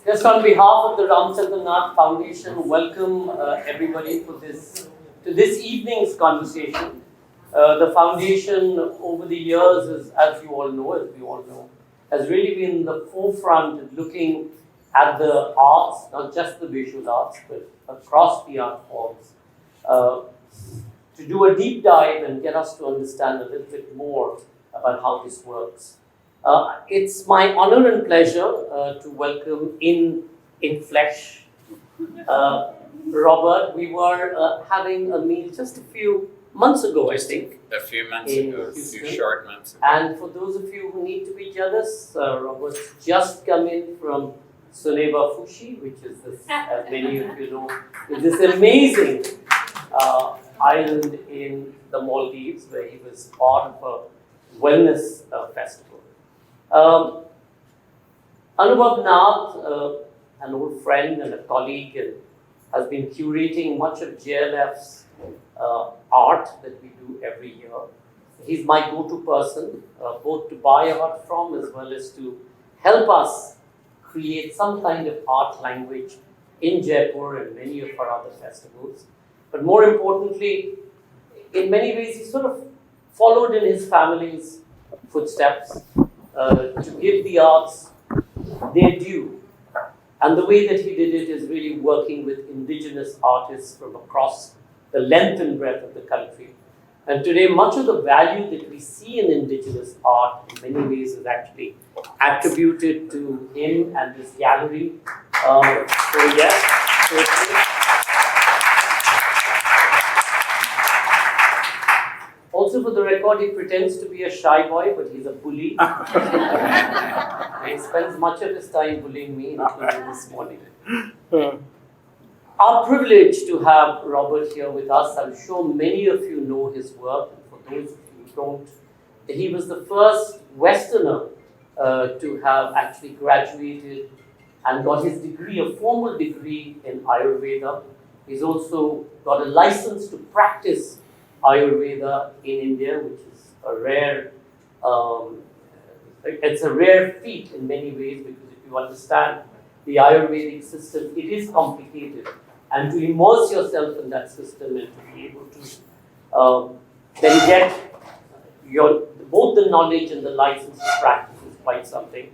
Just on behalf of the Anubhav Nath Foundation, welcome everybody to this evening's conversation. The foundation over the years, as we all know, has really been in the forefront of looking at the arts, not just the visual arts, but across the art forms, to do a deep dive and get us to understand a little bit more about how this works. It's my honor and pleasure to welcome in flesh Robert. We were having a meal just a few months ago, I think. A few months ago, a few short months ago. And for those of you who need to be jealous, Robert's just come in from Soneva Fushi, which is this, as many of you know, is this amazing island in the Maldives where he was part of a wellness festival. Anubhav Nath, an old friend and a colleague, has been curating much of JLF's art that we do every year. He's my go-to person, both to buy art from as well as to help us create some kind of art language in Jaipur and many of our other festivals. But more importantly, in many ways, he sort of followed in his family's footsteps to give the arts their due. And the way that he did it is really working with indigenous artists from across the length and breadth of the country. And today, much of the value that we see in indigenous art in many ways is actually attributed to him and his gallery. So yes, certainly. Also, for the record, he pretends to be a shy boy, but he's a bully. He spends much of his time bullying me, including this morning. Our privilege to have Robert here with us. I'm sure many of you know his work. And for those of you who don't, he was the first Westerner to have actually graduated and got his degree, a formal degree in Ayurveda. He's also got a license to practice Ayurveda in India, which is a rare, it's a rare feat in many ways, because if you understand the Ayurvedic system, it is complicated. And to immerse yourself in that system and to be able to then get both the knowledge and the license to practice is quite something.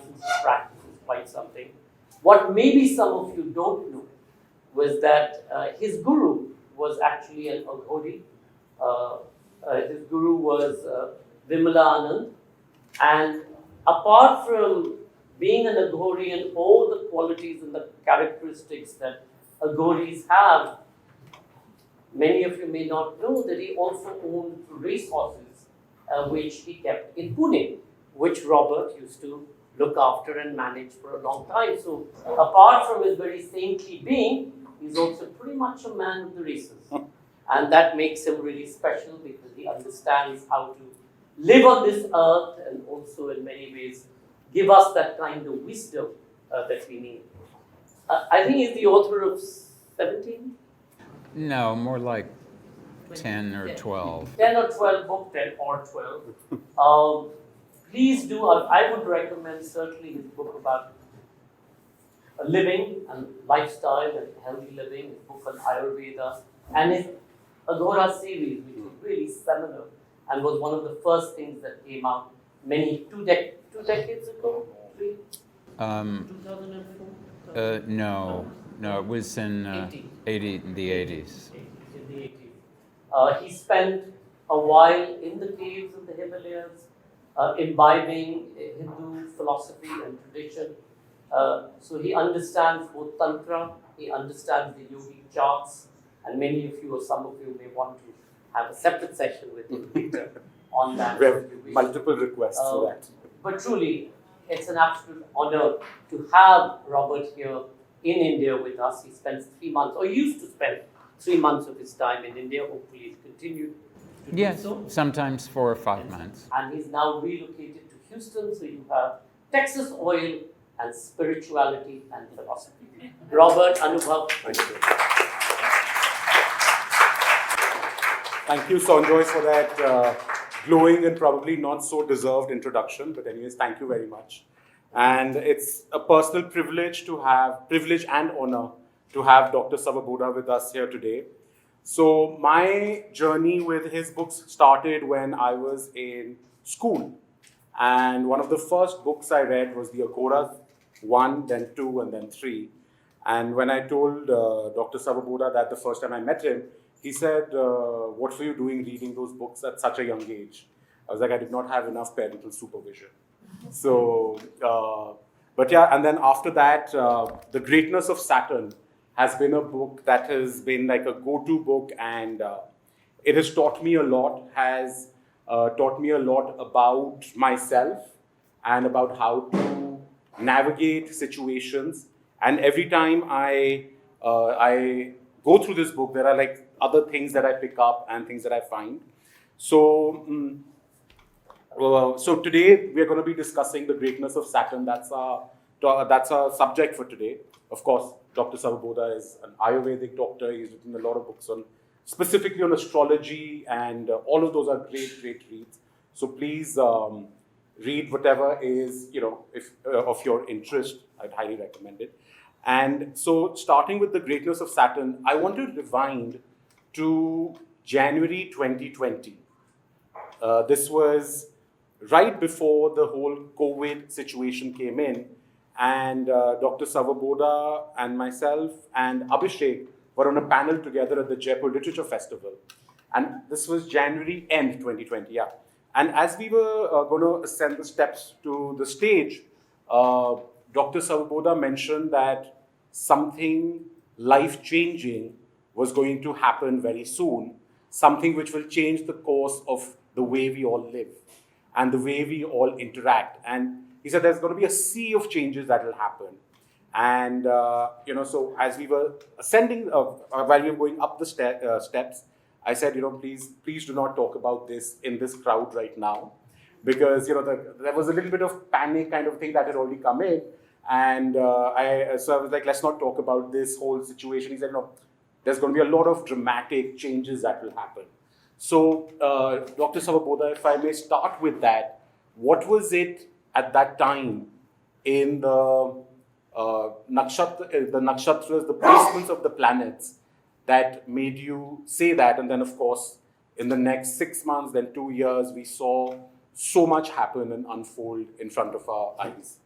What maybe some of you don't know was that his guru was actually an Aghori. His guru was Vimala Anand, and apart from being an Aghori and all the qualities and the characteristics that Aghoris have, many of you may not know that he also owned racehorses, which he kept in Pune, which Robert used to look after and manage for a long time. So apart from his very saintly being, he's also pretty much a man of the races. And that makes him really special because he understands how to live on this earth and also in many ways give us that kind of wisdom that we need. I think he's the author of 17? No, more like 10 or 12. 10 or 12 books, 10 or 12. Please do, I would recommend certainly his book about living and lifestyle and healthy living, his book on Ayurveda, and his Aghora series, which was really seminal and was one of the first things that came out two decades ago, 2004? No, it was in the 80s. In the 80s. He spent a while in the caves of the Himalayas, imbibing Hindu philosophy and tradition. So he understands both Tantra, he understands the yogic charts, and many of you or some of you may want to have a separate session with him later on that. We have multiple requests for that. But truly, it's an absolute honor to have Robert here in India with us. He spends 3 months, or used to spend 3 months of his time in India. Hopefully, he's continued to Yes, do so. sometimes 4 or 5 months. And he's now relocated to Houston, so you have Texas oil and spirituality and philosophy. Robert, Anubhav. Thank you. Thank you, Sanjoy, for that glowing and probably not so deserved introduction. But anyways, thank you very much. And it's a personal privilege and honor to have Dr. Svoboda with us here today. So my journey with his books started when I was in school. And one of the first books I read was the Agoras 1, then 2, and then 3. And when I told Dr. Svoboda that the first time I met him, he said, what were you doing reading those books at such a young age? I was like, I did not have enough parental supervision. So, but yeah, and then after that, The Greatness of Saturn has been a book that has been like a go-to book, and it has taught me a lot, has taught me a lot about myself and about how to navigate situations. And every time I go through this book, there are like other things that I pick up and things that I find. So, so today we are going to be discussing the greatness of Saturn. That's our subject for today. Of course, Dr. Svoboda is an Ayurvedic doctor. He's written a lot of books specifically on astrology, and all of those are great reads. So please read whatever is, if of your interest. I'd highly recommend it. And so, starting with the greatness of Saturn, I want to rewind to January 2020. This was right before the whole COVID situation came in, and Dr. Svoboda and myself and Abhishek were on a panel together at the Jaipur Literature Festival. And this was January end 2020, yeah. And as we were going to ascend the steps to the stage, Dr. Svoboda mentioned that something life-changing was going to happen very soon, something which will change the course of the way we all live and the way we all interact. And he said there's going to be a sea of changes that will happen. And, so as we were ascending, while we were going up the steps, I said, please do not talk about this in this crowd right now. Because, there was a little bit of panic kind of thing that had already come in. And so I was like, let's not talk about this whole situation. He said, no, there's going to be a lot of dramatic changes that will happen. So, Dr. Svoboda, if I may start with that, what was it at that time in the nakshatras, the placements of the planets, that made you say that? And then, of course, in the next 6 months, then 2 years, we saw so much happen and unfold in front of our eyes.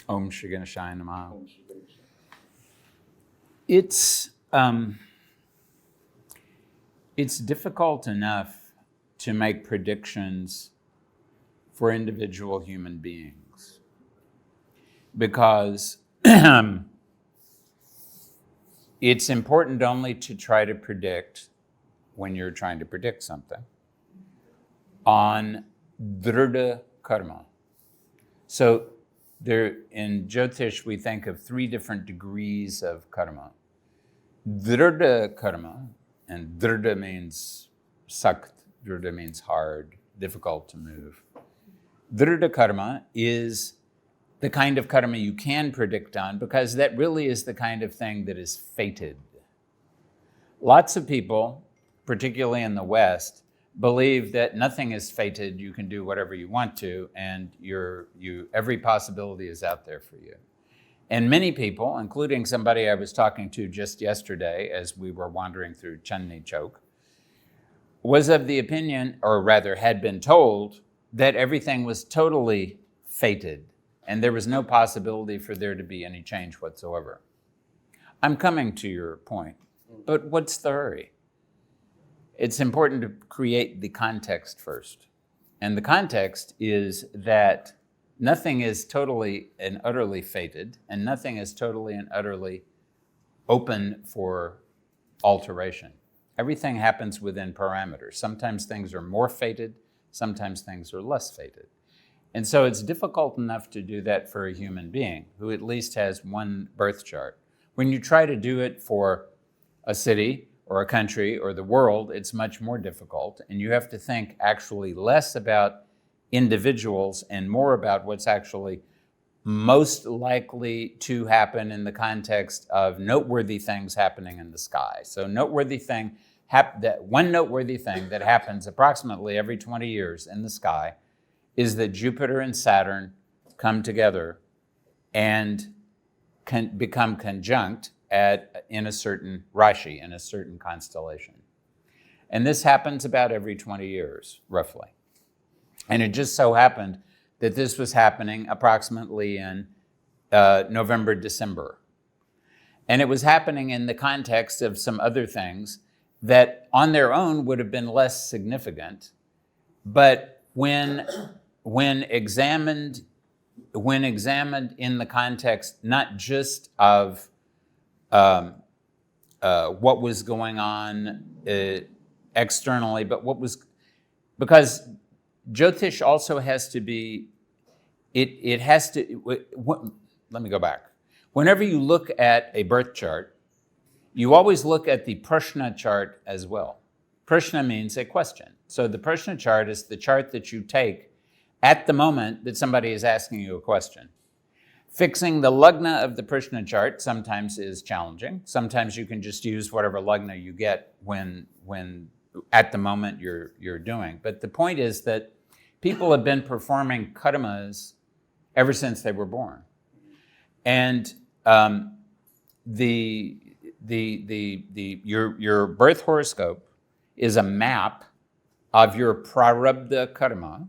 Om Shri Ganeshaya Namaha. Om Shri Ganesha. It's difficult enough to make predictions for individual human beings because it's important only to try to predict when you're trying to predict something on Drudha Karma. So there, in Jyotish, we think of 3 different degrees of karma. Drudha Karma, and Drudha means sakt, Drudha means hard, difficult to move. Drudha Karma is the kind of karma you can predict on because that really is the kind of thing that is fated. Lots of people, particularly in the West, believe that nothing is fated, you can do whatever you want to, and every possibility is out there for you. And many people, including somebody I was talking to just yesterday as we were wandering through Chandni Chowk, was of the opinion, or rather had been told, that everything was totally fated and there was no possibility for there to be any change whatsoever. I'm coming to your point, but what's the hurry? It's important to create the context first. And the context is that nothing is totally and utterly fated, and nothing is totally and utterly open for alteration. Everything happens within parameters. Sometimes things are more fated, sometimes things are less fated. And so it's difficult enough to do that for a human being who at least has one birth chart. When you try to do it for a city or a country or the world, it's much more difficult. And you have to think actually less about individuals and more about what's actually most likely to happen in the context of noteworthy things happening in the sky. So one noteworthy thing that happens approximately every 20 years in the sky is that Jupiter and Saturn come together and can become conjunct in a certain Rashi, in a certain constellation. And this happens about every 20 years, roughly. And it just so happened that this was happening approximately in November, December. And it was happening in the context of some other things that on their own would have been less significant, but when examined in the context not just of what was going on externally, but because Jyotish also has to be, let me go back. Whenever you look at a birth chart, you always look at the Prashna chart as well. Prashna means a question. So the Prashna chart is the chart that you take at the moment that somebody is asking you a question. Fixing the lagna of the Prashna chart sometimes is challenging. Sometimes you can just use whatever lagna you get when at the moment you're doing. But the point is that people have been performing karmas ever since they were born. And your birth horoscope is a map of your prarabdha karma.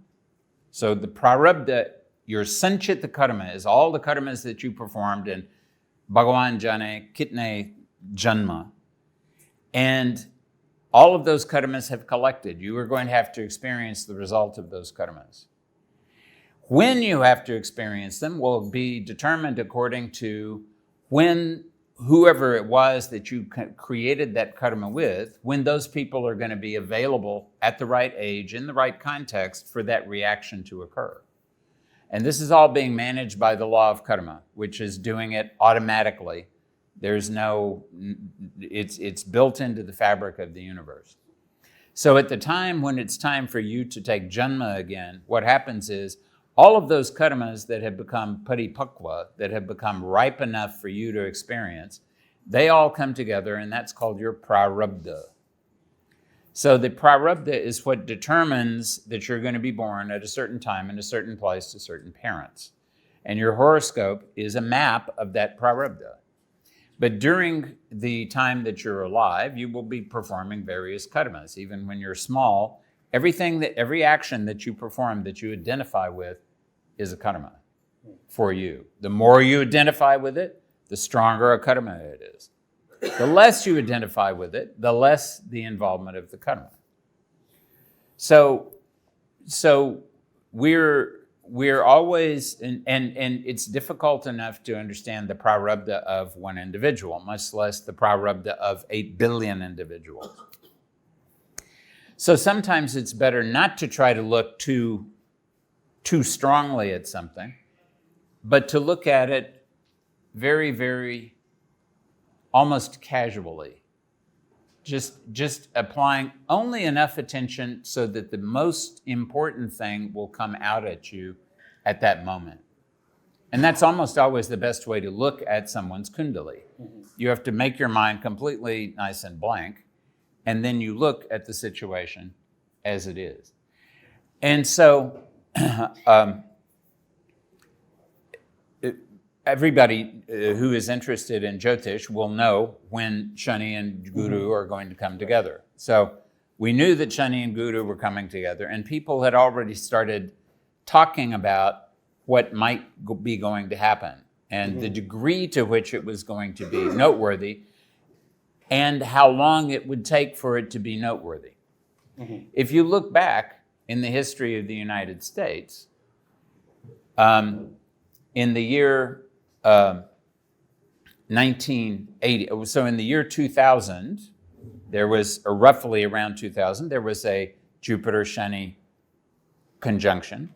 So the prarabdha, your sanchita karma, is all the karmas that you performed in Bhagavan Jane Kitne Janma. And all of those karmas have collected. You are going to have to experience the result of those karmas. When you have to experience them will be determined according to when whoever it was that you created that karma with, when those people are going to be available at the right age, in the right context for that reaction to occur. And this is all being managed by the law of karma, which is doing it automatically. It's built into the fabric of the universe. So at the time when it's time for you to take janma again, what happens is all of those karmas that have become paripakva, that have become ripe enough for you to experience, they all come together, and that's called your prarabdha. So the prarabdha is what determines that you're going to be born at a certain time in a certain place to certain parents. And your horoscope is a map of that prarabdha. But during the time that you're alive, you will be performing various karmas. Even when you're small, every action that you perform that you identify with is a karma for you. The more you identify with it, the stronger a karma it is. The less you identify with it, the less the involvement of the karma. So we're always, and it's difficult enough to understand the prarabdha of one individual, much less the prarabdha of 8 billion individuals. So sometimes it's better not to try to look too strongly at something, but to look at it very, very almost casually, just applying only enough attention so that the most important thing will come out at you at that moment. And that's almost always the best way to look at someone's kundali. Mm-hmm. You have to make your mind completely nice and blank, and then you look at the situation as it is. And so everybody who is interested in Jyotish will know when Shani and Guru are going to come together. So we knew that Shani and Guru were coming together, and people had already started talking about what might be going to happen and the degree to which it was going to be noteworthy and how long it would take for it to be noteworthy. Mm-hmm. If you look back in the history of the United States, In the year 1980, so in the year 2000, there was, or roughly around 2000, there was a Jupiter-Shani conjunction.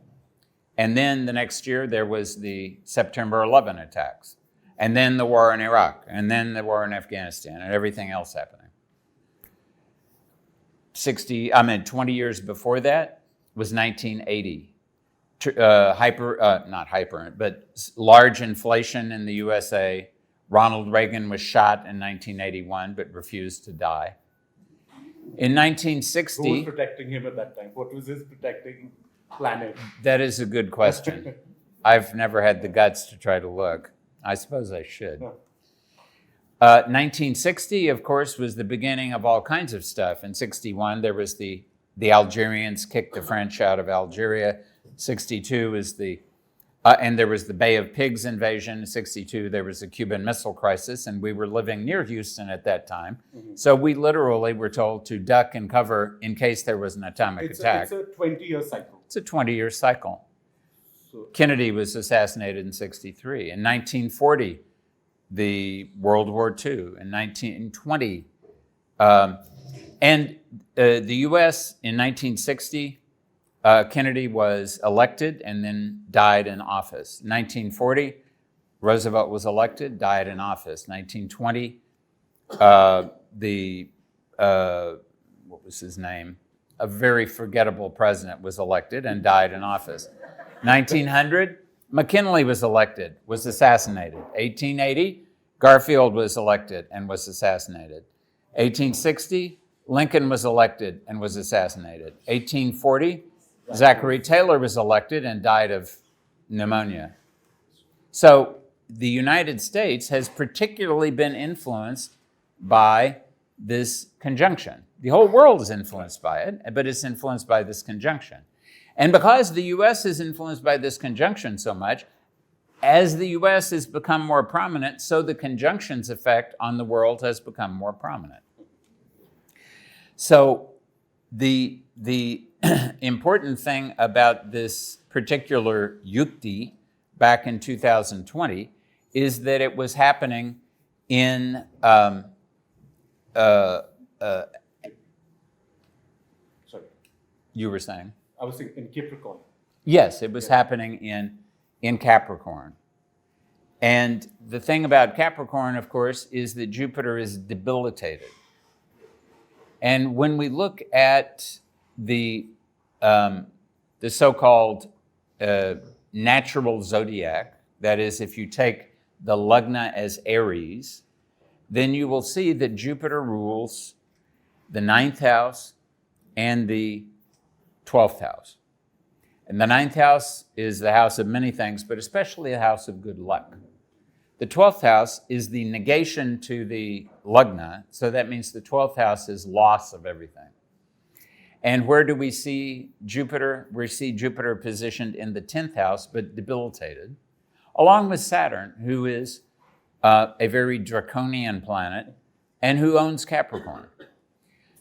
And then the next year, there was the September 11 attacks. And then the war in Iraq. And then the war in Afghanistan and everything else happening. 20 years before that was 1980. Large inflation in the USA. Ronald Reagan was shot in 1981, but refused to die. In 1960... Who was protecting him at that time? What was his protecting planet? That is a good question. I've never had the guts to try to look. I suppose I should. 1960, of course, was the beginning of all kinds of stuff. In 61, there was the Algerians kicked the French out of Algeria. 62 was and there was the Bay of Pigs invasion. In 62, there was a Cuban Missile Crisis, and we were living near Houston at that time. Mm-hmm. So we literally were told to duck and cover in case there was an atomic attack. It's a 20-year cycle. It's a 20-year cycle. So Kennedy was assassinated in 63. In 1940, the World War II. In 1920, and the U.S. in 1960, Kennedy was elected and then died in office. 1940, Roosevelt was elected, died in office. 1920, what was his name? A very forgettable president was elected and died in office. 1900, McKinley was elected, was assassinated. 1880, Garfield was elected and was assassinated. 1860, Lincoln was elected and was assassinated. 1840, Zachary Taylor was elected and died of pneumonia. So the United States has particularly been influenced by this conjunction. The whole world is influenced by it, but it's influenced by this conjunction. And because the U.S. is influenced by this conjunction so much, as the U.S. has become more prominent, so the conjunction's effect on the world has become more prominent. So the important thing about this particular yukti back in 2020 is that it was happening in Sorry. You were saying? I was thinking in Capricorn. Yes, it was happening in Capricorn. And the thing about Capricorn, of course, is that Jupiter is debilitated. And when we look at the so-called natural zodiac, that is, if you take the Lagna as Aries, then you will see that Jupiter rules the 9th house and the 12th house. And the 9th house is the house of many things, but especially a house of good luck. The 12th house is the negation to the Lagna, so that means the 12th house is loss of everything. And where do we see Jupiter? We see Jupiter positioned in the 10th house, but debilitated, along with Saturn, who is a very draconian planet and who owns Capricorn.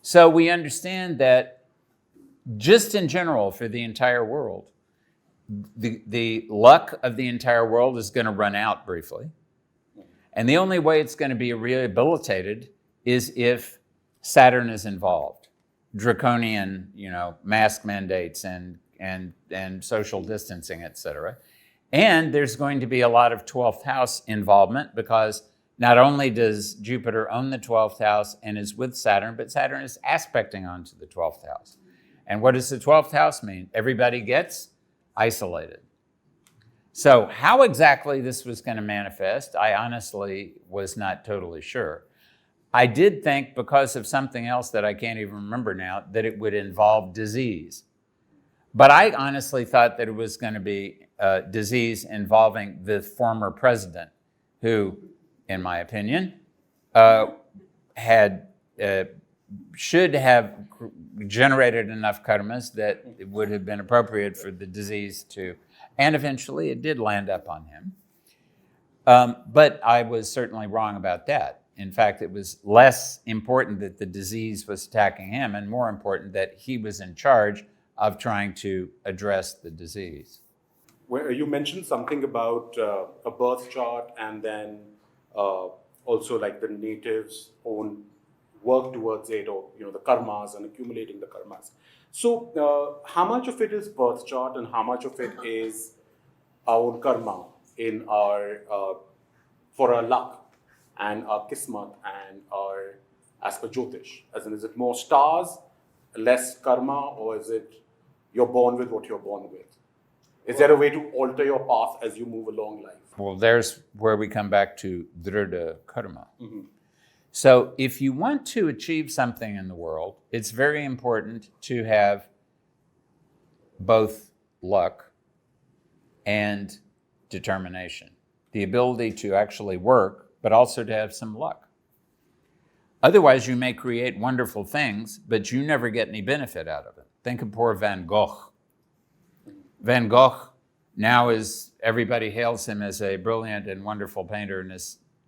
So we understand that just in general for the entire world, the luck of the entire world is going to run out briefly. And the only way it's going to be rehabilitated is if Saturn is involved. Draconian, mask mandates and social distancing, etc. And there's going to be a lot of 12th house involvement because not only does Jupiter own the 12th house and is with Saturn, but Saturn is aspecting onto the 12th house. And what does the 12th house mean? Everybody gets isolated. So how exactly this was going to manifest, I honestly was not totally sure. I did think, because of something else that I can't even remember now, that it would involve disease. But I honestly thought that it was going to be disease involving the former president, who, in my opinion, should have generated enough karmas that it would have been appropriate for the disease to, and eventually it did land up on him. But I was certainly wrong about that. In fact, it was less important that the disease was attacking him and more important that he was in charge of trying to address the disease. where you mentioned something about a birth chart and then also like the natives' own work towards it, or the karmas and accumulating the karmas. So how much of it is birth chart and how much of it is our own karma in our for our luck and our kismat and our as per Jyotish? As in, is it more stars, less karma, or is it you're born with what you're born with? Is there a way to alter your path as you move along life? Well, there's where we come back to drida karma. So if you want to achieve something in the world, it's very important to have both luck and determination. The ability to actually work, but also to have some luck. Otherwise, you may create wonderful things, but you never get any benefit out of it. Think of poor Van Gogh. Van Gogh now everybody hails him as a brilliant and wonderful painter, and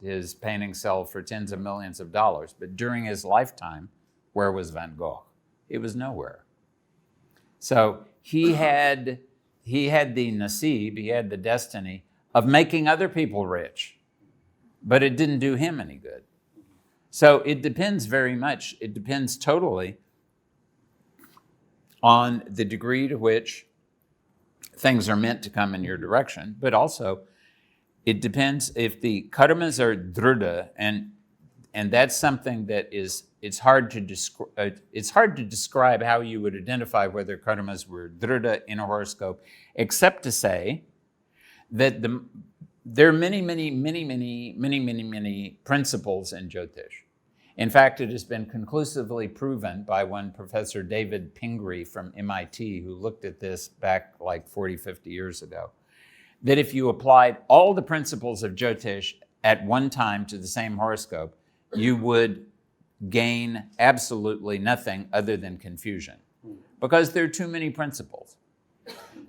his paintings sell for tens of millions of dollars. But during his lifetime, where was Van Gogh? He was nowhere. So he had the nasib, he had the destiny of making other people rich, but it didn't do him any good. So it depends very much, it depends totally on the degree to which things are meant to come in your direction, but also it depends if the karmas are drida, and that's something that it's hard to describe how you would identify whether karmas were drida in a horoscope, except to say that there are many principles in Jyotish. In fact, it has been conclusively proven by one Professor David Pingree from MIT, who looked at this back like 40, 50 years ago, that if you applied all the principles of Jyotish at one time to the same horoscope, you would gain absolutely nothing other than confusion, because there are too many principles.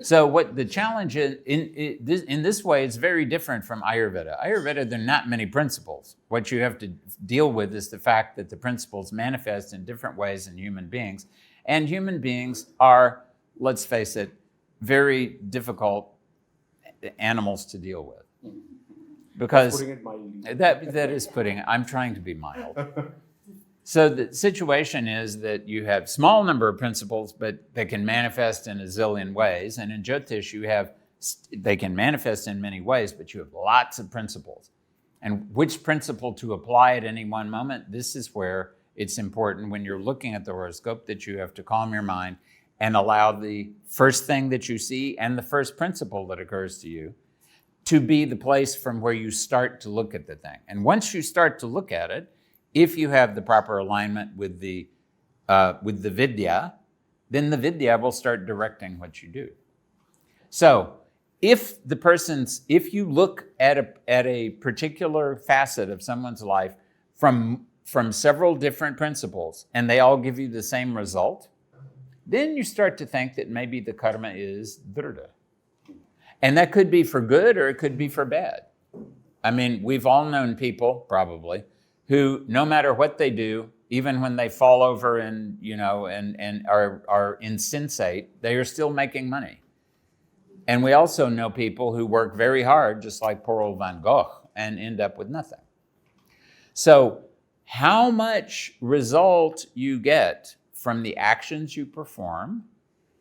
So what the challenge is, in this way, it's very different from Ayurveda. Ayurveda, there are not many principles. What you have to deal with is the fact that the principles manifest in different ways in human beings. And human beings are, let's face it, very difficult animals to deal with. Because Putting it mildly. that is putting it, I'm trying to be mild. So the situation is that you have small number of principles, but they can manifest in a zillion ways. And in Jyotish, they can manifest in many ways, but you have lots of principles. And which principle to apply at any one moment, this is where it's important when you're looking at the horoscope that you have to calm your mind and allow the first thing that you see and the first principle that occurs to you to be the place from where you start to look at the thing. And once you start to look at it, if you have the proper alignment with the vidya, then the vidya will start directing what you do. So if you look at a particular facet of someone's life from several different principles and they all give you the same result, then you start to think that maybe the karma is drida. And that could be for good or it could be for bad. I mean, we've all known people, probably, who, no matter what they do, even when they fall over and are insensate, they are still making money. And we also know people who work very hard, just like poor old Van Gogh, and end up with nothing. So how much result you get from the actions you perform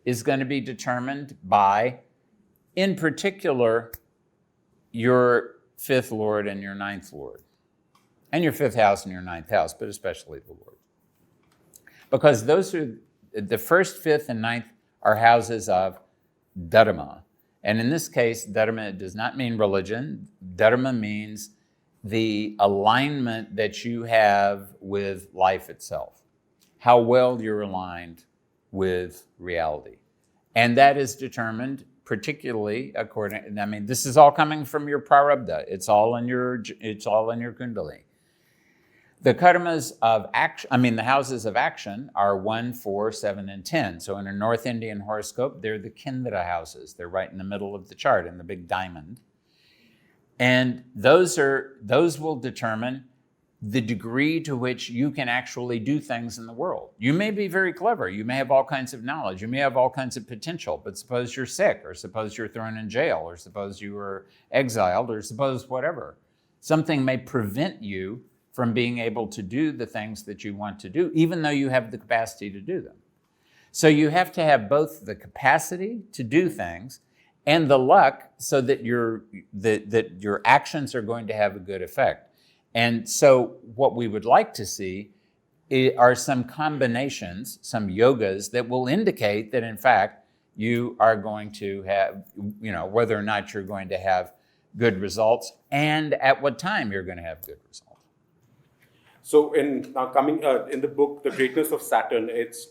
is going to be determined by, in particular, your fifth lord and your ninth lord. And your fifth house and your ninth house, but especially the Lord. Because those are, the first, fifth, and ninth are houses of dharma. And in this case, dharma does not mean religion. Dharma means the alignment that you have with life itself. How well you're aligned with reality. And that is determined particularly this is all coming from your prarabdha. It's all in your kundali. The karmas of action, the houses of action are 1, 4, 7, and 10. So in a North Indian horoscope, they're the Kendra houses. They're right in the middle of the chart in the big diamond. And those will determine the degree to which you can actually do things in the world. You may be very clever. You may have all kinds of knowledge. You may have all kinds of potential. But suppose you're sick, or suppose you're thrown in jail, or suppose you were exiled, or suppose whatever. Something may prevent you from being able to do the things that you want to do, even though you have the capacity to do them. So you have to have both the capacity to do things and the luck so that your actions are going to have a good effect. And so what we would like to see are some combinations, some yogas that will indicate that in fact you are going to have, whether or not you're going to have good results and at what time you're going to have good results. So in the book, The Greatness of Saturn, it's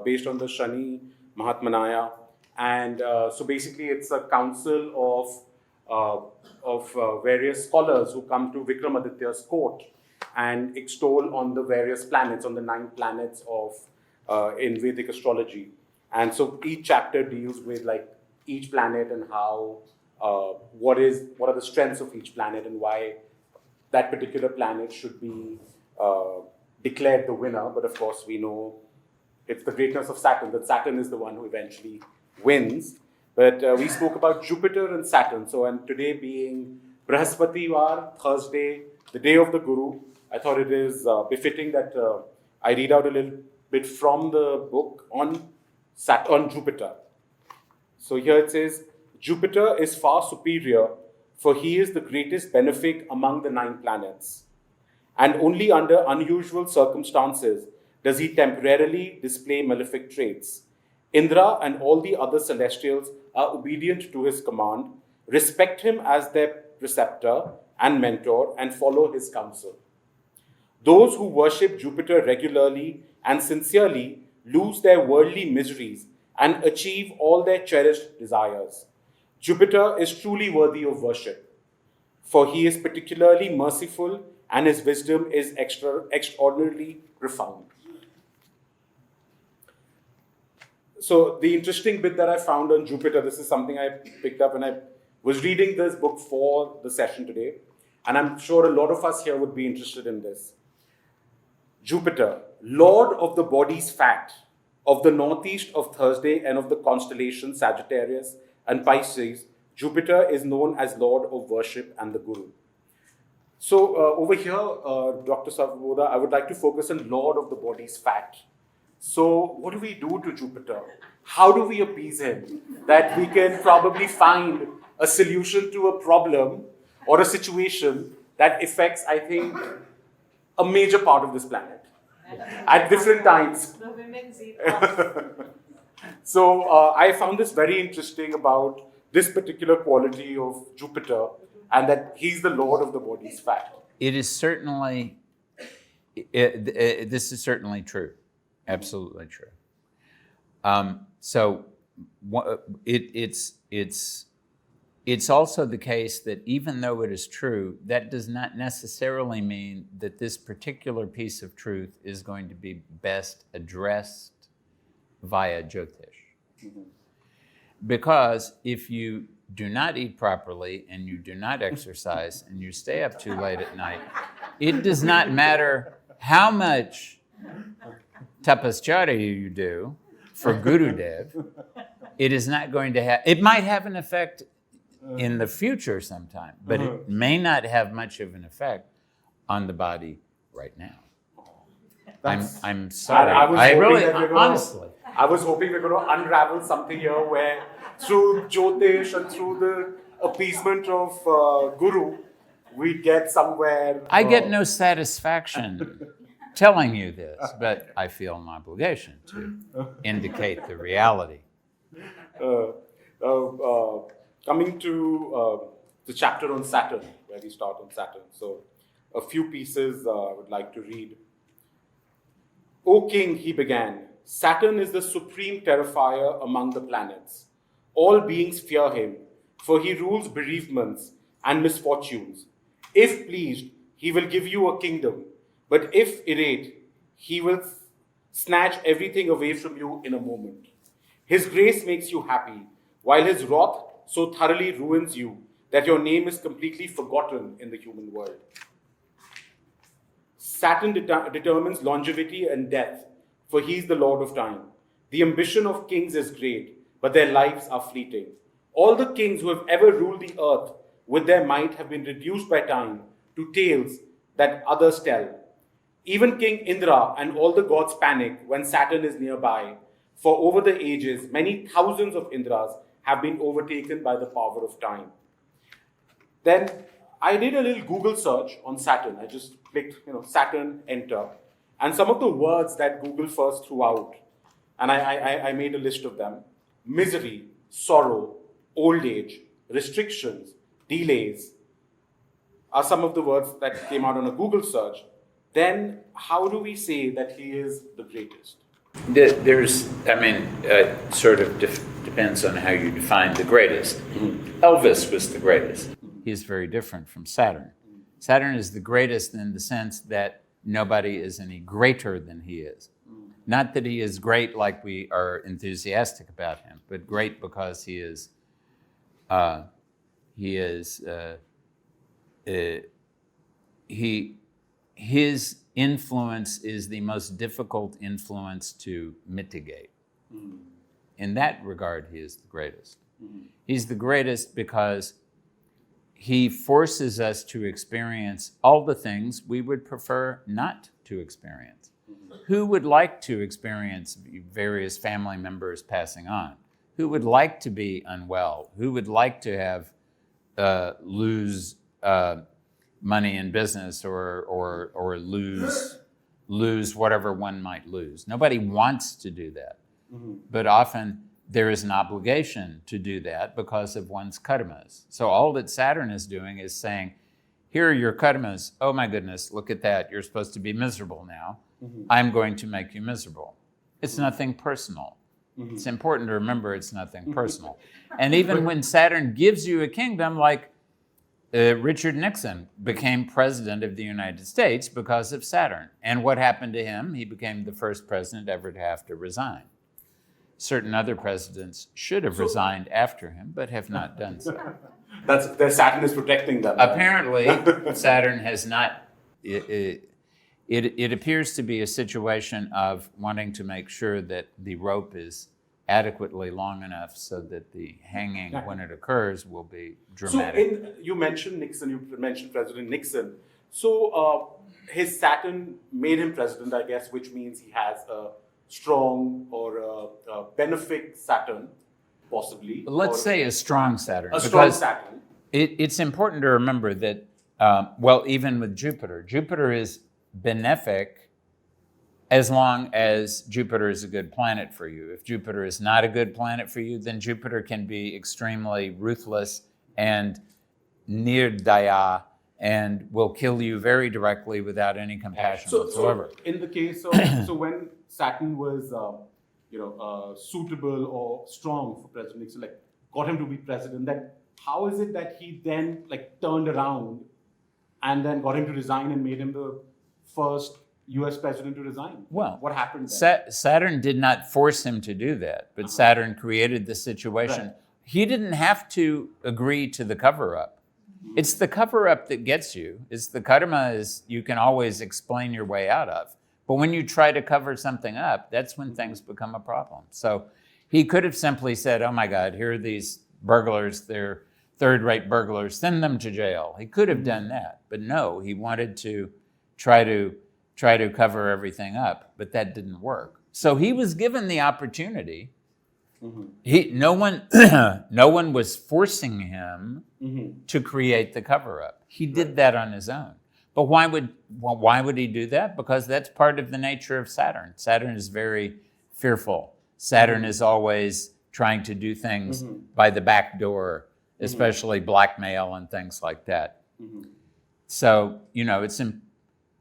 based on the Shani Mahatmanaya. And so basically it's a council of various scholars who come to Vikramaditya's court and extol on the various planets, on the 9 planets in Vedic astrology. And so each chapter deals with like each planet and how, what are the strengths of each planet and why that particular planet should be declared the winner. But of course we know it's the greatness of Saturn, that Saturn is the one who eventually wins. But we spoke about Jupiter and Saturn. So, and today being Brahaspativar, Thursday, the day of the Guru, I thought it is befitting that I read out a little bit from the book on Jupiter. So here it says, Jupiter is far superior, for he is the greatest benefic among the 9 planets. And only under unusual circumstances does he temporarily display malefic traits. Indra and all the other celestials are obedient to his command, respect him as their preceptor and mentor, and follow his counsel. Those who worship Jupiter regularly and sincerely lose their worldly miseries and achieve all their cherished desires. Jupiter is truly worthy of worship, for he is particularly merciful and his wisdom is extraordinarily profound. So the interesting bit that I found on Jupiter, this is something I picked up when I was reading this book for the session today, and I'm sure a lot of us here would be interested in this. Jupiter, Lord of the body's fat, of the northeast of Thursday and of the constellations Sagittarius and Pisces, Jupiter is known as Lord of worship and the Guru. So over here, Dr. Svoboda, I would like to focus on Lord of the body's fat. So what do we do to Jupiter? How do we appease him that we can probably find a solution to a problem or a situation that affects, I think, a major part of this planet at different times? The women's eat. So I found this very interesting about this particular quality of Jupiter and that he's the Lord of the body's fat. This is certainly true. Absolutely true. It's also the case that even though it is true, that does not necessarily mean that this particular piece of truth is going to be best addressed via Jyotish. Mm-hmm. Because if you do not eat properly and you do not exercise and you stay up too late at night, it does not matter how much tapascharya you do for Gurudev, it is not going to have, it might have an effect in the future sometime, but it may not have much of an effect on the body right now. I'm sorry. Honestly. I was hoping we're going to unravel something here where through Jyotish and through the appeasement of Guru, we get somewhere. I get no satisfaction telling you this, but I feel an obligation to indicate the reality. Coming to the chapter on Saturn, where we start on Saturn. So a few pieces I would like to read. O king, he began, Saturn is the supreme terrifier among the planets. All beings fear him, for he rules bereavements and misfortunes. If pleased, he will give you a kingdom, but if irate, he will snatch everything away from you in a moment. His grace makes you happy, while his wrath so thoroughly ruins you that your name is completely forgotten in the human world. Saturn determines longevity and death, for he is the lord of time. The ambition of kings is great, but their lives are fleeting. All the kings who have ever ruled the earth with their might have been reduced by time to tales that others tell. Even King Indra and all the gods panic when Saturn is nearby, for over the ages, many thousands of Indras have been overtaken by the power of time. Then I did a little Google search on Saturn. I just clicked, Saturn, enter. And some of the words that Google first threw out, and I made a list of them: misery, sorrow, old age, restrictions, delays, are some of the words that came out on a Google search. Then how do we say that he is the greatest? Sort of depends on how you define the greatest. Elvis was the greatest. He is very different from Saturn. Saturn is the greatest in the sense that nobody is any greater than he is. Not that he is great like we are enthusiastic about him, but great because his influence is the most difficult influence to mitigate. In that regard, he is the greatest. He's the greatest because he forces us to experience all the things we would prefer not to experience. Who would like to experience various family members passing on? Who would like to be unwell? Who would like to have lose money in business or lose whatever one might lose? Nobody wants to do that. But often there is an obligation to do that because of one's karmas. So all that Saturn is doing is saying, here are your karmas. Oh my goodness, look at that. You're supposed to be miserable now. I'm going to make you miserable. It's nothing personal. It's important to remember it's nothing personal. And even when Saturn gives you a kingdom, like Richard Nixon became president of the United States because of Saturn. And what happened to him? He became the first president ever to have to resign. Certain other presidents should have resigned after him, but have not done so. Their Saturn is protecting them. Apparently, Saturn has not. It appears to be a situation of wanting to make sure that the rope is adequately long enough so that the hanging, when it occurs, will be dramatic. So, you mentioned Nixon. You mentioned President Nixon. So, his Saturn made him president, I guess, which means he has a strong or a benefic Saturn, possibly. Let's say a strong Saturn. A strong Saturn. It's important to remember that, even with Jupiter is benefic as long as Jupiter is a good planet for you. If Jupiter is not a good planet for you, then Jupiter can be extremely ruthless and nirdaya and will kill you very directly without any compassion whatsoever. So in the case of, so when Saturn was, suitable or strong for President Nixon, like got him to be president, then how is it that he then turned around and then got him to resign and made him the first U.S. president to resign? Well, what happened then? Saturn did not force him to do that, but Saturn created the situation. Right. He didn't have to agree to the cover-up. It's the cover-up that gets you. It's the karma is you can always explain your way out of. But when you try to cover something up, that's when things become a problem. So he could have simply said, oh my God, here are these burglars, they're third-rate burglars, send them to jail. He could have done that, but no, he wanted to try to cover everything up, but that didn't work. So he was given the opportunity. No one was forcing him to create the cover-up. He did that on his own. But why would he do that? Because that's part of the nature of Saturn. Saturn is very fearful. Saturn is always trying to do things by the back door, especially blackmail and things like that. So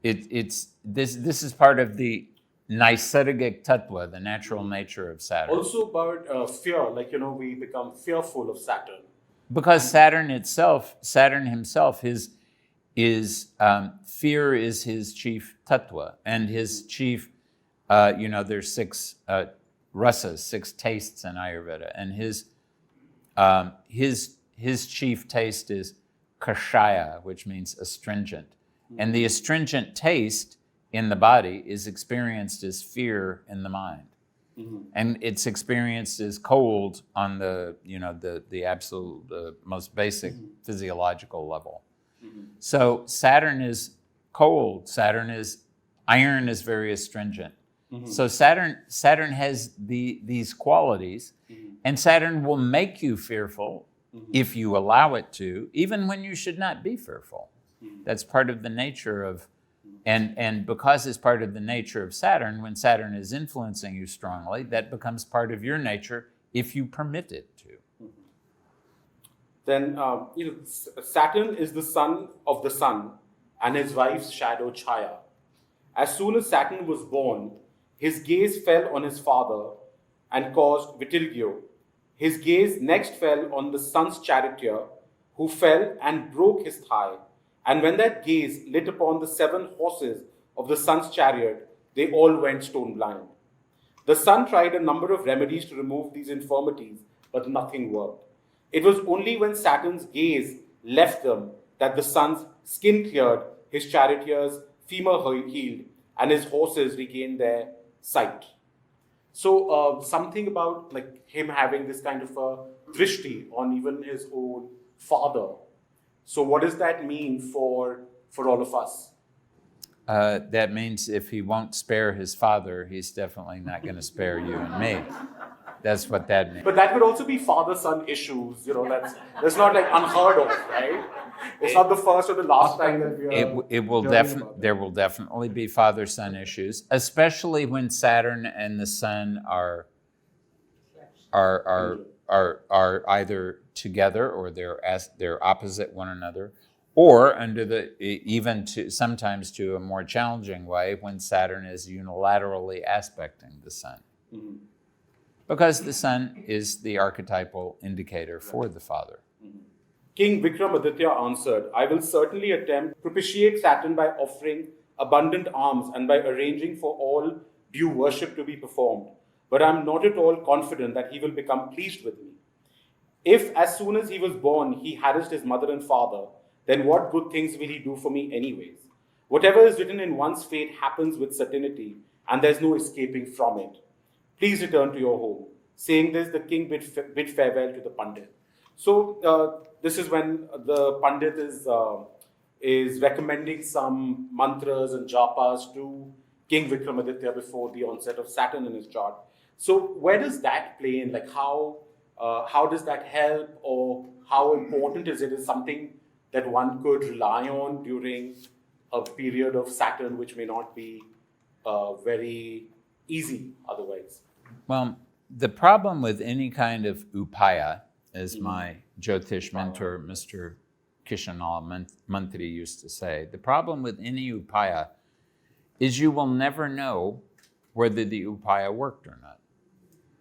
this is part of the Naisargik Tattva, the natural nature of Saturn. Also about fear, we become fearful of Saturn. Because Saturn himself, his fear is his chief tattva, and his chief, there's 6 rasas, 6 tastes in Ayurveda, and his chief taste is kashaya, which means astringent. And the astringent taste in the body is experienced as fear in the mind. Mhm. And it's experienced as cold on the, the absolute, the most basic physiological level. So Saturn is cold. Iron is very astringent. So Saturn has these qualities, and Saturn will make you fearful if you allow it to, even when you should not be fearful. That's part of the nature of, and because it's part of the nature of Saturn, when Saturn is influencing you strongly, that becomes part of your nature if you permit it to. Then, Saturn is the son of the sun and his wife's shadow Chaya. As soon as Saturn was born, his gaze fell on his father and caused vitiligo. His gaze next fell on the sun's charioteer, who fell and broke his thigh. And when that gaze lit upon the 7 horses of the sun's chariot, they all went stone blind. The sun tried a number of remedies to remove these infirmities, but nothing worked. It was only when Saturn's gaze left them that the sun's skin cleared, his charioteer's femur healed, and his horses regained their sight. So something about like him having this kind of a drishti on even his own father. So what does that mean for all of us? That means if he won't spare his father, he's definitely not going to spare you and me. That's what that means. But that could also be father-son issues. That's not like unheard of, right? It's not the first or the last time that we are. There will definitely be father-son issues, especially when Saturn and the Sun are either together or they're opposite one another, or sometimes to a more challenging way when Saturn is unilaterally aspecting the Sun. Mm-hmm. Because the Sun is the archetypal indicator for the father. King Vikramaditya answered, I will certainly attempt to propitiate Saturn by offering abundant alms and by arranging for all due worship to be performed. But I am not at all confident that he will become pleased with me. If, as soon as he was born, he harassed his mother and father, then what good things will he do for me anyways? Whatever is written in one's fate happens with certainty, and there's no escaping from it. Please return to your home. Saying this, the king bid farewell to the Pandit. So this is when the Pandit is recommending some mantras and japas to King Vikramaditya before the onset of Saturn in his chart. So where does that play in? Like how does that help, or how important is it? Is something that one could rely on during a period of Saturn, which may not be very easy otherwise? Well, the problem with any kind of upaya, as my Jyotish mentor, Mr. Kishanal Mantri used to say, the problem with any upaya is you will never know whether the upaya worked or not.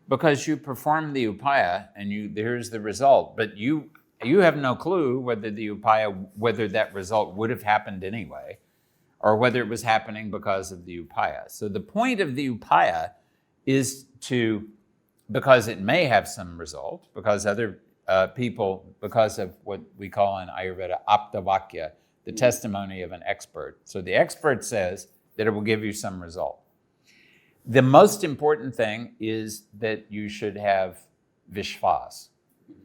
Because you perform the upaya and here's the result, but you have no clue whether that result would have happened anyway, or whether it was happening because of the upaya. So the point of the upaya is because it may have some result, because other people, because of what we call in Ayurveda aptavakya, the testimony of an expert. So the expert says that it will give you some result. The most important thing is that you should have vishwas.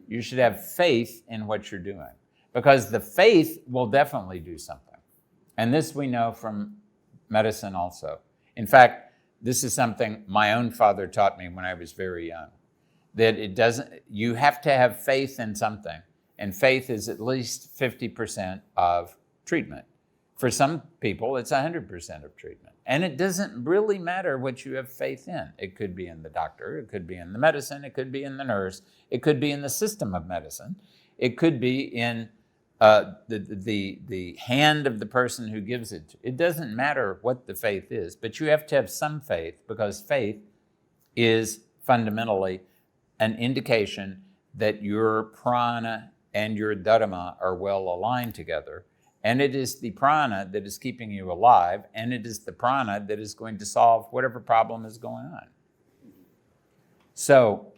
You should have faith in what you're doing, because the faith will definitely do something. And this we know from medicine also. In fact, this is something my own father taught me when I was very young, that you have to have faith in something, and faith is at least 50% of treatment. For some people, it's 100% of treatment. And it doesn't really matter what you have faith in. It could be in the doctor, it could be in the medicine, it could be in the nurse, it could be in the system of medicine, it could be in the hand of the person who gives it. It doesn't matter what the faith is, but you have to have some faith, because faith is fundamentally an indication that your prana and your dharma are well aligned together. And it is the prana that is keeping you alive, and it is the prana that is going to solve whatever problem is going on. So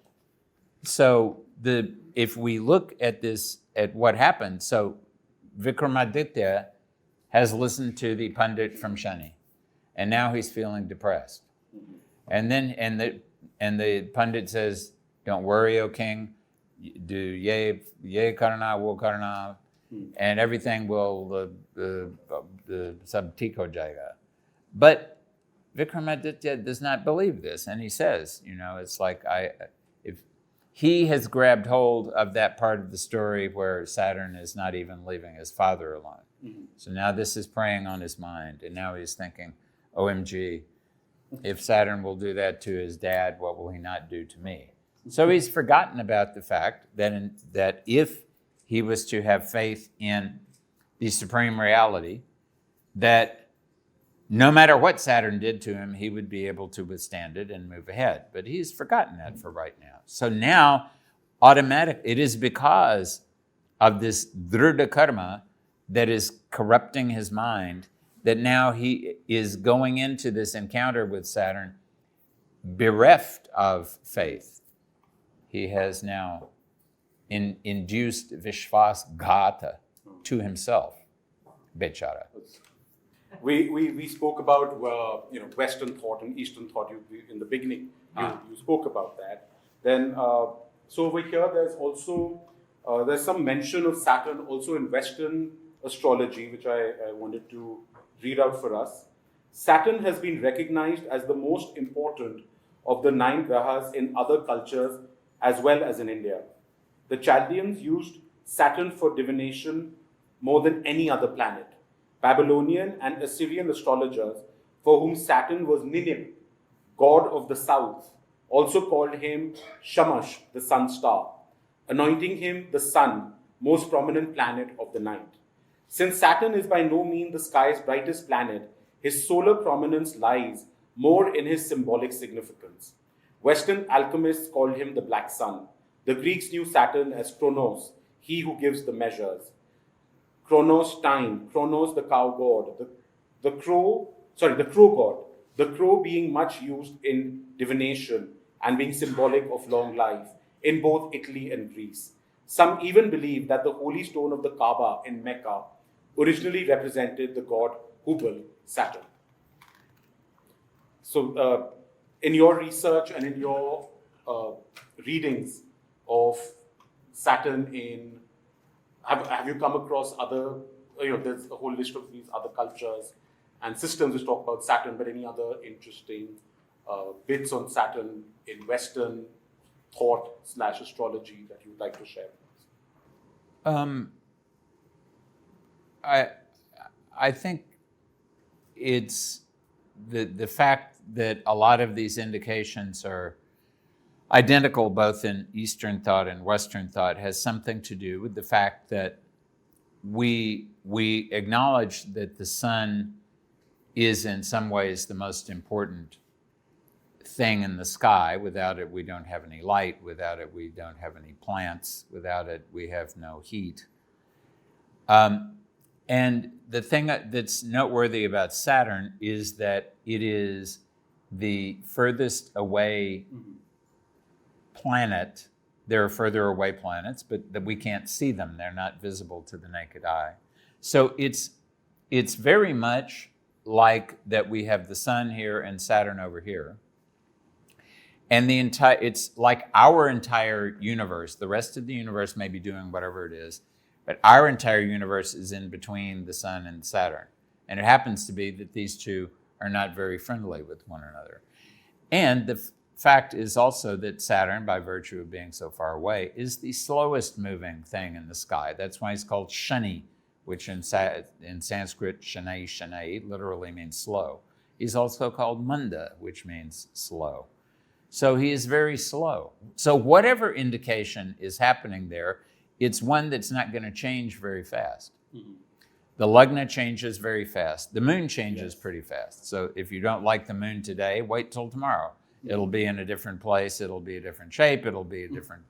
if we look at this, at what happened, so Vikramaditya has listened to the Pandit from Shani, and now he's feeling depressed. And then and the pundit says, "Don't worry, O king. Do ye karna wo karna, and everything will sab theek ho jayega." But Vikramaditya does not believe this, and he says, it's like if he has grabbed hold of that part of the story where Saturn is not even leaving his father alone. So now this is preying on his mind, and now he's thinking, OMG, if Saturn will do that to his dad, what will he not do to me? So he's forgotten about the fact that if he was to have faith in the supreme reality, that no matter what Saturn did to him, he would be able to withstand it and move ahead. But he's forgotten that for right now. So now, it is because of this drudha karma that is corrupting his mind that now he is going into this encounter with Saturn bereft of faith. He has now induced Vishwas Ghata to himself. Bechara. We spoke about Western thought and Eastern thought. In the beginning, you spoke about that. Then so over here, there's also there's some mention of Saturn also in Western astrology, which I wanted to read out for us. Saturn has been recognized as the most important of the 9 grahas in other cultures as well as in India. The Chaldeans used Saturn for divination more than any other planet. Babylonian and Assyrian astrologers, for whom Saturn was Ninip, god of the south, also called him Shamash, the sun star, anointing him the sun, most prominent planet of the night. Since Saturn is by no means the sky's brightest planet, his solar prominence lies more in his symbolic significance. Western alchemists called him the black sun. The Greeks knew Saturn as Kronos, he who gives the measures. Kronos, time, Kronos, the cow god, the crow god, the crow being much used in divination and being symbolic of long life in both Italy and Greece. Some even believe that the holy stone of the Kaaba in Mecca originally represented the god Hubal, Saturn. So, in your research and in your readings of Saturn have you come across other, there's a whole list of these other cultures and systems which talk about Saturn, but any other interesting bits on Saturn in Western thought / astrology that you'd like to share with us? I think it's the fact that a lot of these indications are identical both in Eastern thought and Western thought has something to do with the fact that we acknowledge that the sun is in some ways the most important thing in the sky. Without it, we don't have any light. Without it, we don't have any plants. Without it, we have no heat. And the thing that's noteworthy about Saturn is that it is the furthest away planet. There are further away planets, but that we can't see them. They're not visible to the naked eye. So it's very much like that we have the sun here and Saturn over here. And it's like our entire universe. The rest of the universe may be doing whatever it is, but our entire universe is in between the sun and Saturn. And it happens to be that these two are not very friendly with one another. And the fact is also that Saturn, by virtue of being so far away, is the slowest moving thing in the sky. That's why he's called Shani, which in Sanskrit, Shanai, literally means slow. He's also called Manda, which means slow. So he is very slow. So whatever indication is happening there, it's one that's not going to change very fast. Mm-hmm. The Lagna changes very fast. The moon changes pretty fast. So if you don't like the moon today, wait till tomorrow. It'll be in a different place. It'll be a different shape. It'll be a different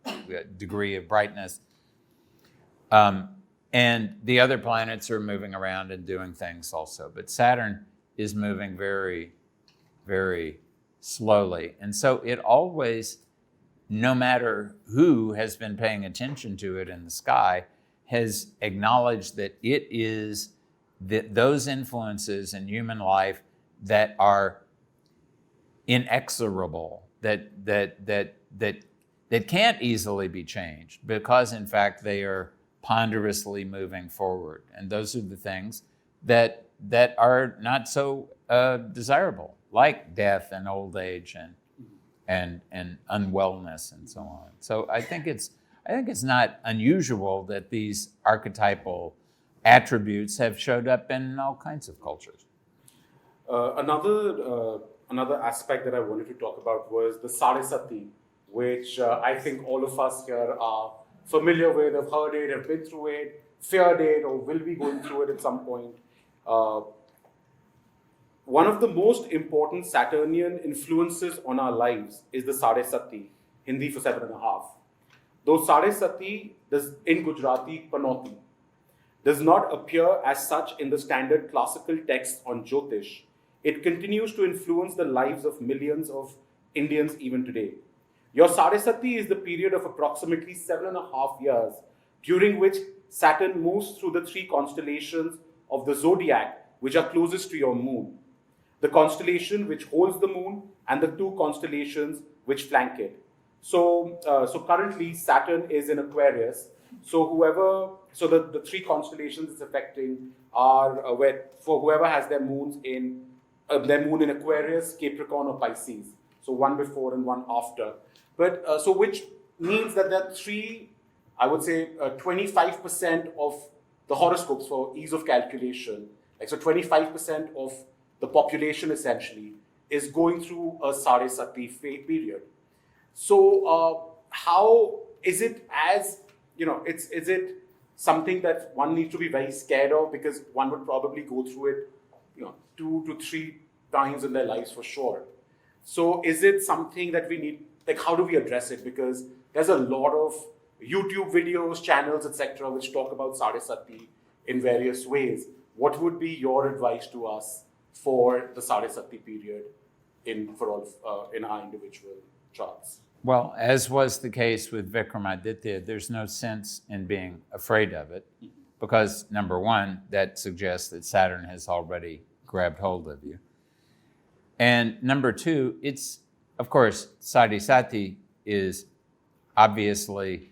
degree of brightness. And the other planets are moving around and doing things also. But Saturn is moving very, very slowly. And so it always, no matter who has been paying attention to it in the sky, has acknowledged that it is those influences in human life that are inexorable, that can't easily be changed, because in fact they are ponderously moving forward. And those are the things that are not so desirable, like death and old age and unwellness and so on. So I think it's not unusual that these archetypal attributes have showed up in all kinds of cultures. Another aspect that I wanted to talk about was the Sarasati, which I think all of us here are familiar with, have heard it, have been through it, feared it, or will be going through it at some point. One of the most important Saturnian influences on our lives is the Sarasati, Hindi for 7.5. Though Sarasati, in Gujarati, Panoti, does not appear as such in the standard classical texts on Jyotish, it continues to influence the lives of millions of Indians even today. Your Sarasati is the period of approximately 7.5 years, during which Saturn moves through the 3 constellations of the zodiac, which are closest to your moon. The constellation which holds the moon and the 2 constellations which flank it. So currently Saturn is in Aquarius. So the 3 constellations it's affecting are for whoever has their moons in moon in Aquarius, Capricorn, or Pisces. So one before and one after. But so which means that there are 3, I would say, 25% of the horoscopes for ease of calculation. Like so, 25% of the population essentially is going through a Sarasati period. So how is it is it something that one needs to be very scared of, because one would probably go through it 2 to 3 times in their lives for sure. So is it something that we need, like how do we address it? Because there's a lot of YouTube videos, channels, etc., which talk about Sarasati in various ways. What would be your advice to us for the Sarasati period in our individual charts? Well, as was the case with Vikramaditya, there's no sense in being afraid of it, because number one, that suggests that Saturn has already grabbed hold of you. And number two, it's, of course, Sarasati is obviously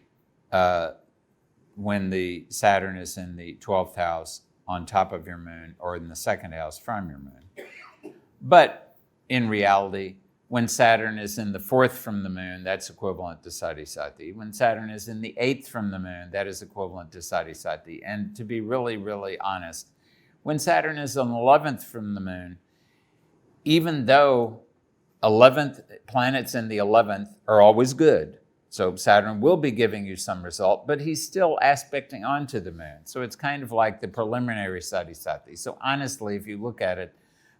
when the Saturn is in the 12th house on top of your moon, or in the 2nd house from your moon. But in reality, when Saturn is in the 4th from the moon, that's equivalent to Sarasati. When Saturn is in the 8th from the moon, that is equivalent to Sarasati. And to be really, really honest, when Saturn is on the 11th from the moon, even though 11th planets in the 11th are always good, so Saturn will be giving you some result, but he's still aspecting onto the moon. So it's kind of like the preliminary Sarasati. So honestly, if you look at it,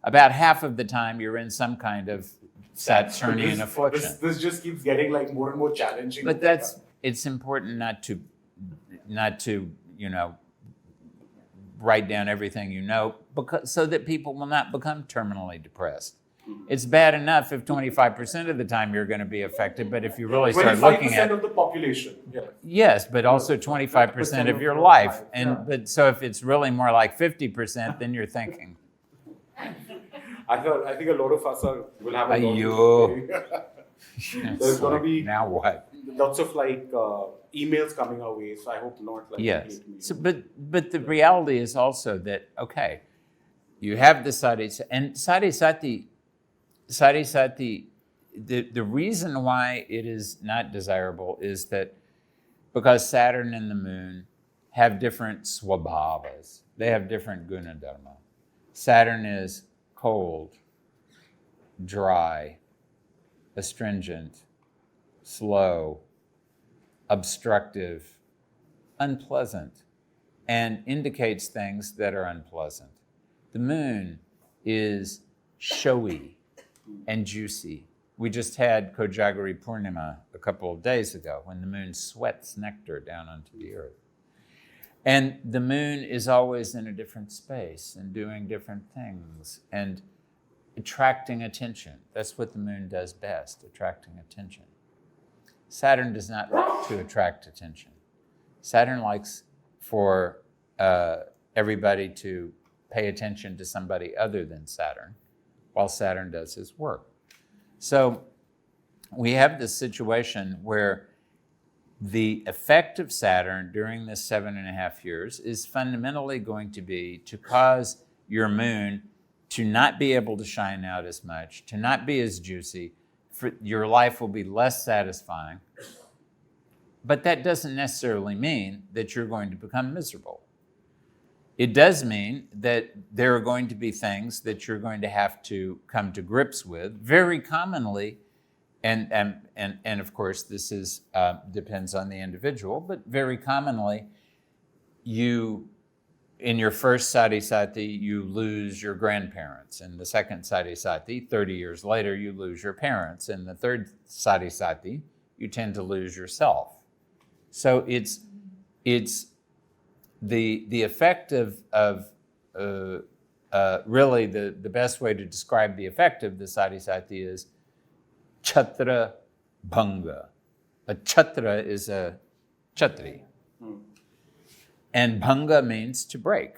about half of the time you're in some kind of Saturnian affliction. This just keeps getting like more and more challenging. But it's important not to write down everything you know, so that people will not become terminally depressed. It's bad enough if 25% of the time you're going to be affected, but if you really start looking at 25% of the population. Yeah. Yes, but also 25% of your life. But so if it's really more like 50%, then you're thinking. I think a lot of us will have a lot to say. There's going to be now what? Lots of emails coming our way, so I hope not. Yes. So, but the reality is also that, okay, you have the Sarasati, and Sarasati, the reason why it is not desirable is that because Saturn and the moon have different Svobhavas. They have different Gunadharma. Saturn is cold, dry, astringent, slow, obstructive, unpleasant, and indicates things that are unpleasant. The moon is showy and juicy. We just had Kojagari Purnima a couple of days ago when the moon sweats nectar down onto the earth. And the moon is always in a different space and doing different things and attracting attention. That's what the moon does best, attracting attention. Saturn does not like to attract attention. Saturn likes for everybody to pay attention to somebody other than Saturn, while Saturn does his work. So we have this situation where the effect of Saturn during this 7.5 years is fundamentally going to be to cause your moon to not be able to shine out as much, to not be as juicy. Your life will be less satisfying. But that doesn't necessarily mean that you're going to become miserable. It does mean that there are going to be things that you're going to have to come to grips with. Very commonly, and of course this is depends on the individual, but very commonly, in your first sadhisati, you lose your grandparents. In the second sadhisati, 30 years later, you lose your parents. In the third sadhisati, you tend to lose yourself. So it's the effect of really the best way to describe the effect of the sadhisati is chhatra bhanga. A chhatra is a chhatri. And bhanga means to break.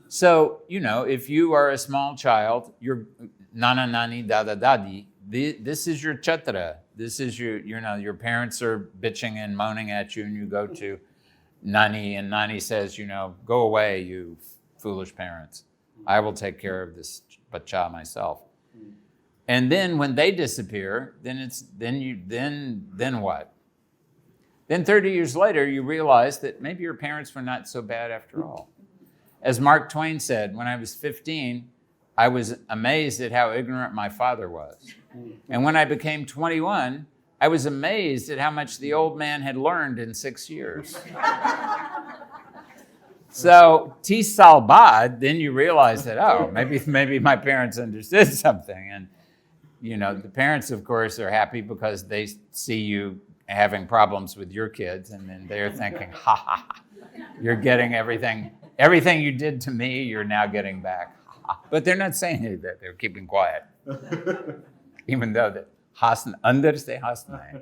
So, if you are a small child, your nana, nani, dada, dadi, this is your chhatra. This is your parents are bitching and moaning at you, and you go to Nani, and Nani says, go away, you foolish parents. I will take care of this bacha myself. And then when they disappear, then what? Then 30 years later, you realize that maybe your parents were not so bad after all. As Mark Twain said, when I was 15, I was amazed at how ignorant my father was. And when I became 21, I was amazed at how much the old man had learned in 6 years. So, Tisal Bad, then you realize that, maybe my parents understood something. And, the parents, of course, are happy because they see you having problems with your kids, and then they're thinking, ha, ha, ha, you're getting everything you did to me, you're now getting back. But they're not saying any of that, they're keeping quiet. Even though that under se hasna.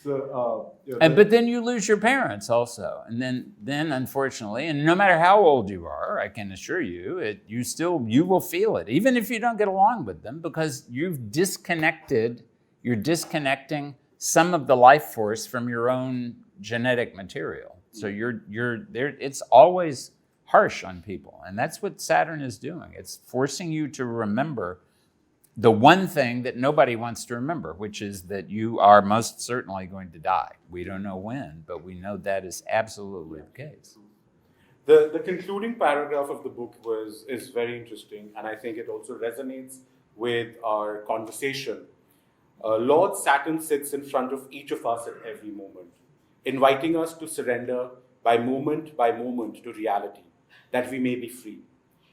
So, but then you lose your parents also. And then unfortunately, and no matter how old you are, I can assure you, you will feel it, even if you don't get along with them, because you're disconnecting some of the life force from your own genetic material. So you're there. It's always harsh on people. And that's what Saturn is doing. It's forcing you to remember the one thing that nobody wants to remember, which is that you are most certainly going to die. We don't know when, but we know that is absolutely the case. The concluding paragraph of the book is very interesting, and I think it also resonates with our conversation. Lord Saturn sits in front of each of us at every moment, inviting us to surrender by moment to reality, that we may be free.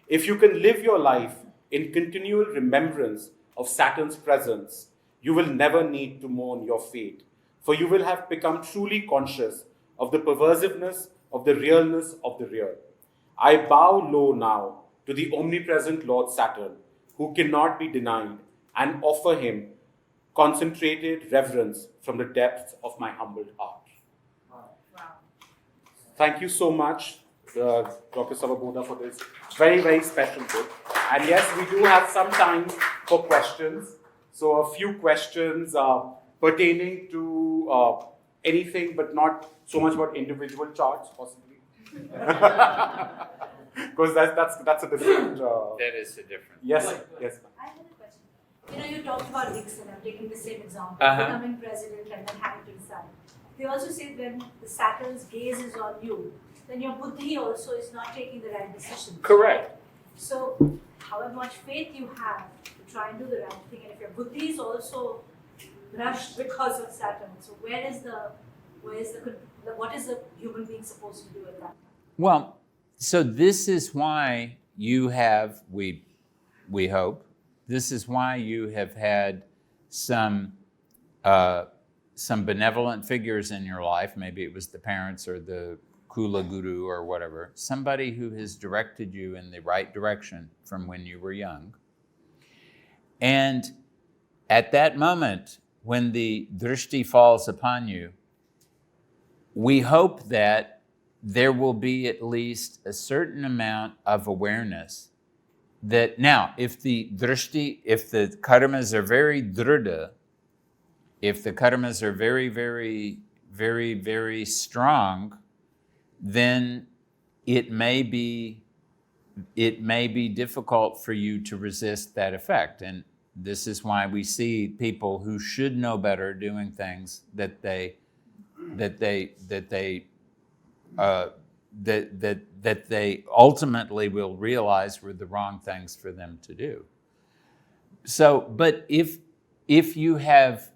If you can live your life in continual remembrance of Saturn's presence, you will never need to mourn your fate, for you will have become truly conscious of the perversiveness of the realness of the real. I bow low now to the omnipresent Lord Saturn, who cannot be denied, and offer him concentrated reverence from the depths of my humbled heart. Wow. Thank you so much, Dr. Svoboda, for this very, very special book. And yes, we do have some time for questions. So a few questions pertaining to anything, but not so much about individual charts, possibly. Because that's a different... That is a different... Yes. I have a question. You talked about Nixon, I'm taking the same example, becoming president and then having to decide. They also say when the Saturn's gaze is on you, then your buddhi also is not taking the right decisions. Correct. So, however much faith you have to try and do the right thing, and if your buddhi is also rushed because of Saturn, so what is the human being supposed to do at that time? Well, so this is why you have, we hope, this is why you have had some benevolent figures in your life. Maybe it was the parents or the Kula Guru or whatever. Somebody who has directed you in the right direction from when you were young. And at that moment, when the drishti falls upon you, we hope that there will be at least a certain amount of awareness that now, if the karmas are very drida, if the karmas are very, very, very, very strong, then it may be difficult for you to resist that effect. And this is why we see people who should know better doing things that they ultimately will realize were the wrong things for them to do. So, but if you have,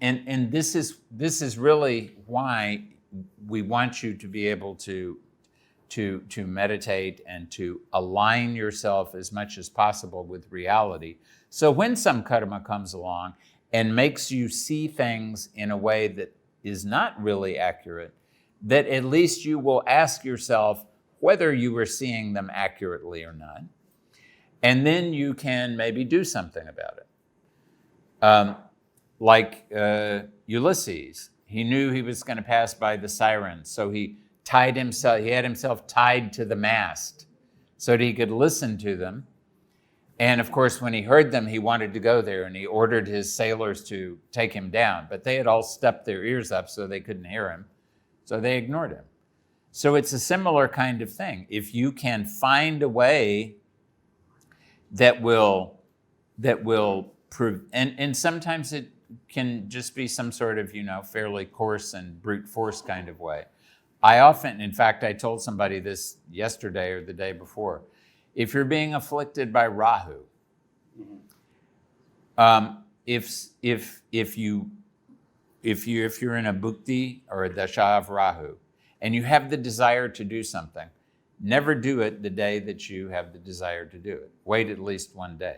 and this is really why we want you to be able to meditate and to align yourself as much as possible with reality. So when some karma comes along and makes you see things in a way that is not really accurate, that at least you will ask yourself whether you were seeing them accurately or not. And then you can maybe do something about it. Like Ulysses, he knew he was going to pass by the sirens, so he had himself tied to the mast so that he could listen to them. And of course, when he heard them, he wanted to go there, and he ordered his sailors to take him down. But they had all stuffed their ears up so they couldn't hear him. So they ignored him. So it's a similar kind of thing. If you can find a way that will prove, and sometimes it can just be some sort of, fairly coarse and brute force kind of way. In fact, I told somebody this yesterday or the day before. If you're being afflicted by Rahu, if you're in a bhukti or a dasha of Rahu, and you have the desire to do something, never do it the day that you have the desire to do it. Wait at least one day.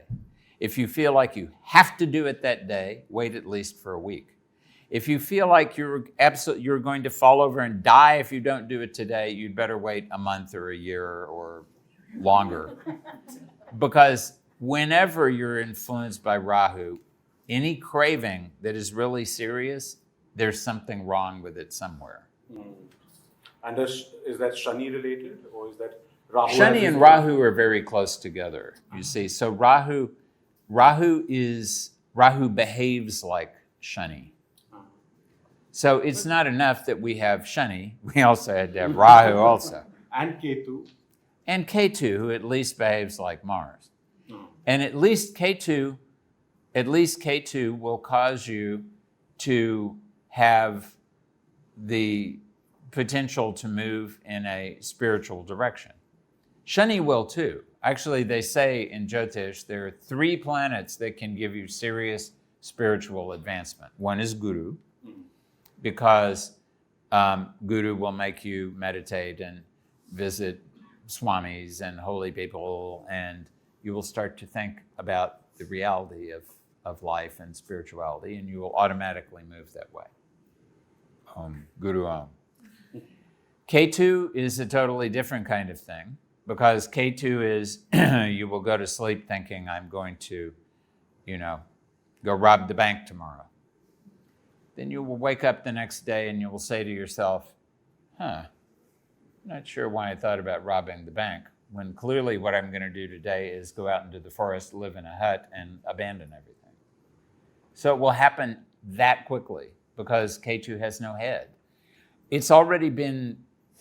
If you feel like you have to do it that day, wait at least for a week. If you feel like you're going to fall over and die if you don't do it today, you'd better wait a month or a year or longer. Because whenever you're influenced by Rahu, any craving that is really serious, there's something wrong with it somewhere. And is that Shani related, or is that Rahu? Shani and Rahu are very close together, you see. So Rahu behaves like Shani. So it's not enough that we have Shani, we also had to have Rahu also. And Ketu. And Ketu, who at least behaves like Mars. And at least Ketu will cause you to have the potential to move in a spiritual direction. Shani will too. Actually, they say in Jyotish, there are 3 planets that can give you serious spiritual advancement. One is Guru, because Guru will make you meditate and visit swamis and holy people, and you will start to think about the reality of life and spirituality, and you will automatically move that way. Guru Om. Ketu is a totally different kind of thing, because Ketu is, you will go to sleep thinking, I'm going to, go rob the bank tomorrow. Then you will wake up the next day and you will say to yourself, not sure why I thought about robbing the bank, when clearly what I'm going to do today is go out into the forest, live in a hut, and abandon everything. So it will happen that quickly, because Ketu has no head. It's already been,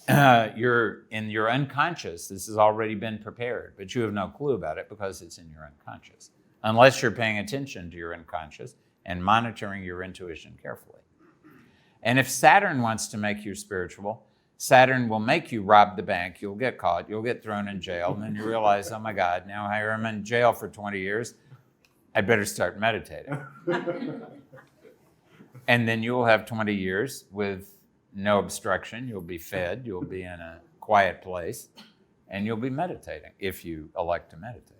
you're in your unconscious, this has already been prepared, but you have no clue about it because it's in your unconscious, unless you're paying attention to your unconscious and monitoring your intuition carefully. And if Saturn wants to make you spiritual, Saturn will make you rob the bank, you'll get caught, you'll get thrown in jail, and then you realize, oh my God, now I'm in jail for 20 years, I better start meditating. And then you'll have 20 years with no obstruction, you'll be fed, you'll be in a quiet place, and you'll be meditating if you elect to meditate.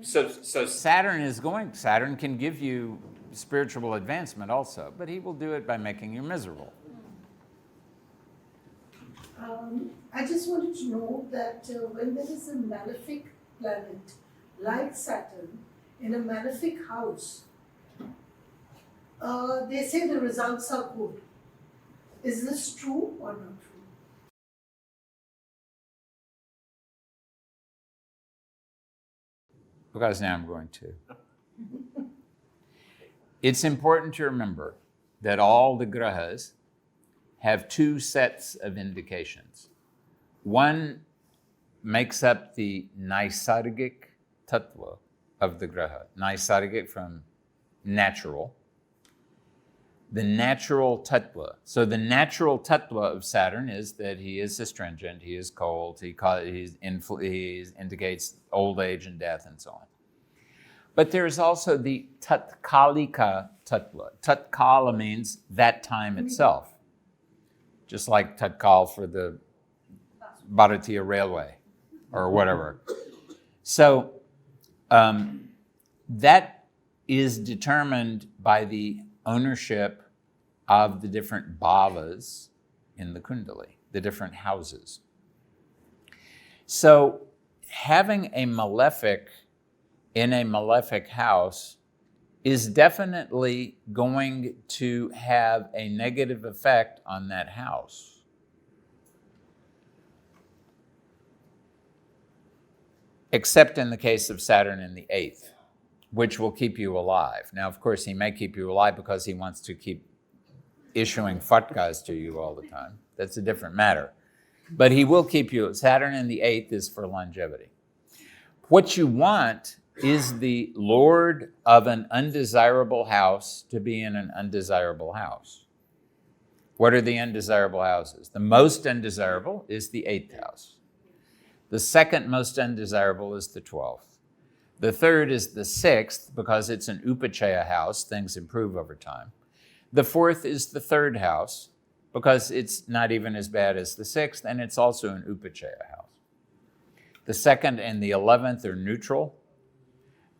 So Saturn can give you spiritual advancement also, but he will do it by making you miserable. I just wanted to know that when there is a malefic planet like Saturn in a malefic house, they say the results are good. Is this true or not true? Because now I'm going to. It's important to remember that all the grahas have two sets of indications. One makes up the Naisargic tattva of the graha. Naisargic from natural. The natural tattva. So the natural tattva of Saturn is that he is astringent, he is cold, he indicates old age and death and so on. But there's also the tatkalika tattva. Tatkala means that time itself. Just like Tatkal for the Bharatiya Railway or whatever. So that is determined by the ownership of the different bhavas in the kundali, the different houses. So having a malefic in a malefic house is definitely going to have a negative effect on that house. Except in the case of Saturn in the 8th, which will keep you alive. Now, of course, he may keep you alive because he wants to keep issuing fatkas to you all the time. That's a different matter. But he will keep you. Saturn in the 8th is for longevity. What you want is the lord of an undesirable house to be in an undesirable house. What are the undesirable houses? The most undesirable is the 8th house. The second most undesirable is the 12th. The third is the 6th because it's an upachaya house. Things improve over time. The 4th is the 3rd house because it's not even as bad as the 6th, and it's also an upachaya house. The 2nd and the 11th are neutral.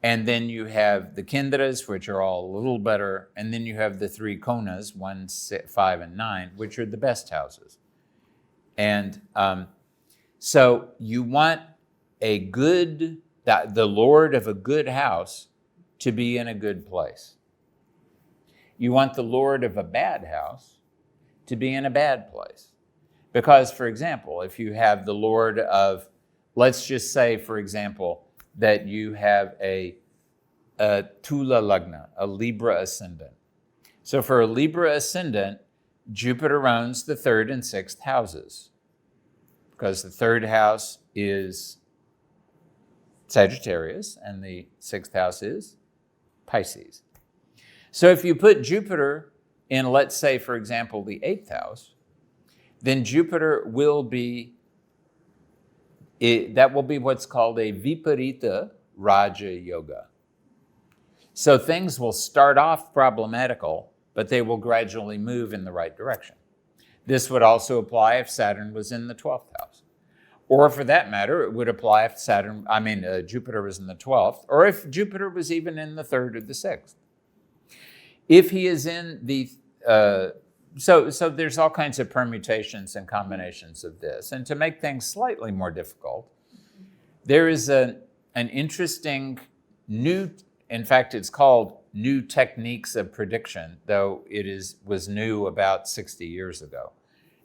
And then you have the Kindras, which are all a little better. And then you have the 3 Konas, 1, 5, and 9, which are the best houses. And so you want the lord of a good house to be in a good place. You want the lord of a bad house to be in a bad place. Because, for example, if you have the lord of, let's just say, for example, that you have a Tula Lagna, a Libra ascendant. So for a Libra ascendant, Jupiter owns the 3rd and 6th houses because the 3rd house is Sagittarius and the 6th house is Pisces. So if you put Jupiter in, let's say, for example, the 8th house, then Jupiter will be that will be what's called a Viparita Raja Yoga. So things will start off problematical, but they will gradually move in the right direction. This would also apply if Saturn was in the 12th house. Or for that matter, it would apply if Jupiter was in the 12th, or if Jupiter was even in the 3rd or the 6th. If he is in the So there's all kinds of permutations and combinations of this. And to make things slightly more difficult, there is an interesting in fact, it's called New Techniques of Prediction, though was new about 60 years ago.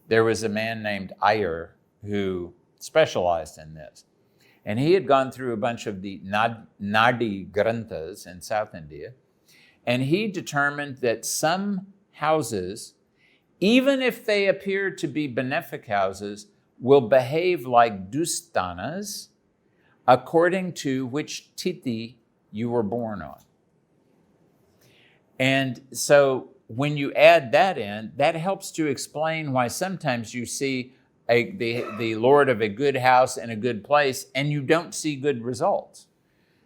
There was a man named Iyer who specialized in this. And he had gone through a bunch of the Nadi Granthas in South India, and he determined that some houses, even if they appear to be benefic houses, will behave like dustanas according to which tithi you were born on. And so when you add that in, that helps to explain why sometimes you see the lord of a good house in a good place and you don't see good results.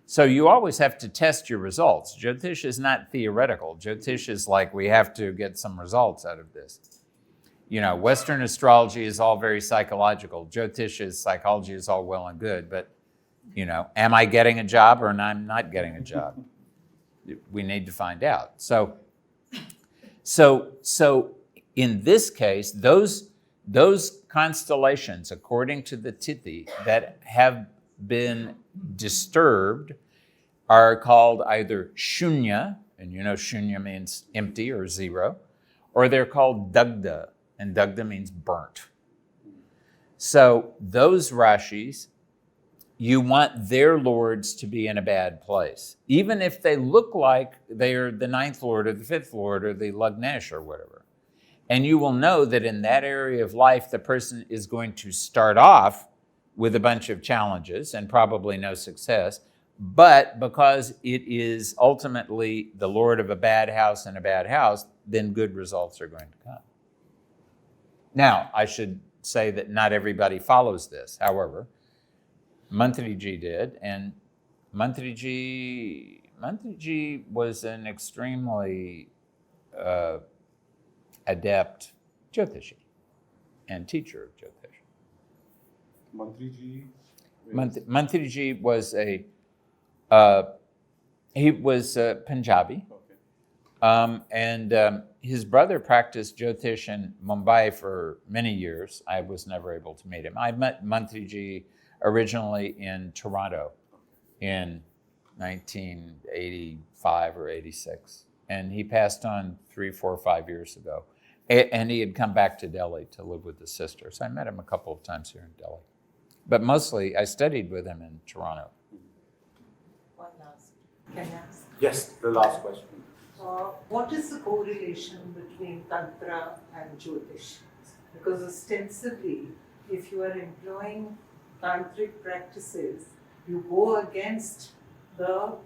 So you always have to test your results. Jyotish is not theoretical. Jyotish is like, we have to get some results out of this. You know, Western astrology is all very psychological. Jyotish psychology is all well and good, but, you know, am I getting a job or am I not getting a job? We need to find out. So in this case, those constellations, according to the tithi, that have been disturbed are called either shunya, and you know shunya means empty or zero, or they're called dagda, and dagda means burnt. So those rashis you want their lords to be in a bad place, even if they look like they're the ninth lord or the fifth lord or the Lagnesh or whatever. And you will know that in that area of life, the person is going to start off with a bunch of challenges and probably no success. But because it is ultimately the lord of a bad house and a bad house, then good results are going to come. Now, I should say that not everybody follows this. However, Mantriji did, and Mantriji was an extremely adept Jyotishi and teacher of Jyotish. Mantriji was he was Punjabi, and his brother practiced Jyotish in Mumbai for many years. I was never able to meet him. I met Mantriji originally in Toronto in 1985 or 86, and he passed on 3, 4, 5 years ago. And he had come back to Delhi to live with his sister. So I met him a couple of times here in Delhi. But mostly I studied with him in Toronto. One last. Can I ask? Yes, the last question. What is the correlation between Tantra and Jyotish? Because ostensibly, if you are employing tantric practices, you go against the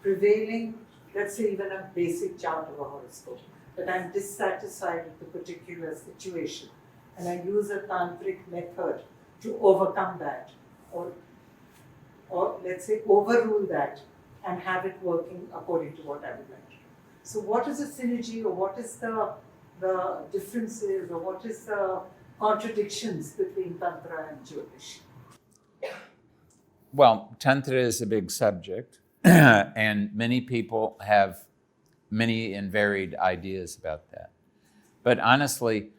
prevailing, let's say even a basic chart of a horoscope, that I'm dissatisfied with the particular situation, and I use a tantric method to overcome that, or let's say overrule that and have it working according to what I would like to do. So what is the synergy, or what is the differences, or what is the contradictions between Tantra and Jyotish? Well, Tantra is a big subject, and many people have many and varied ideas about that. But honestly,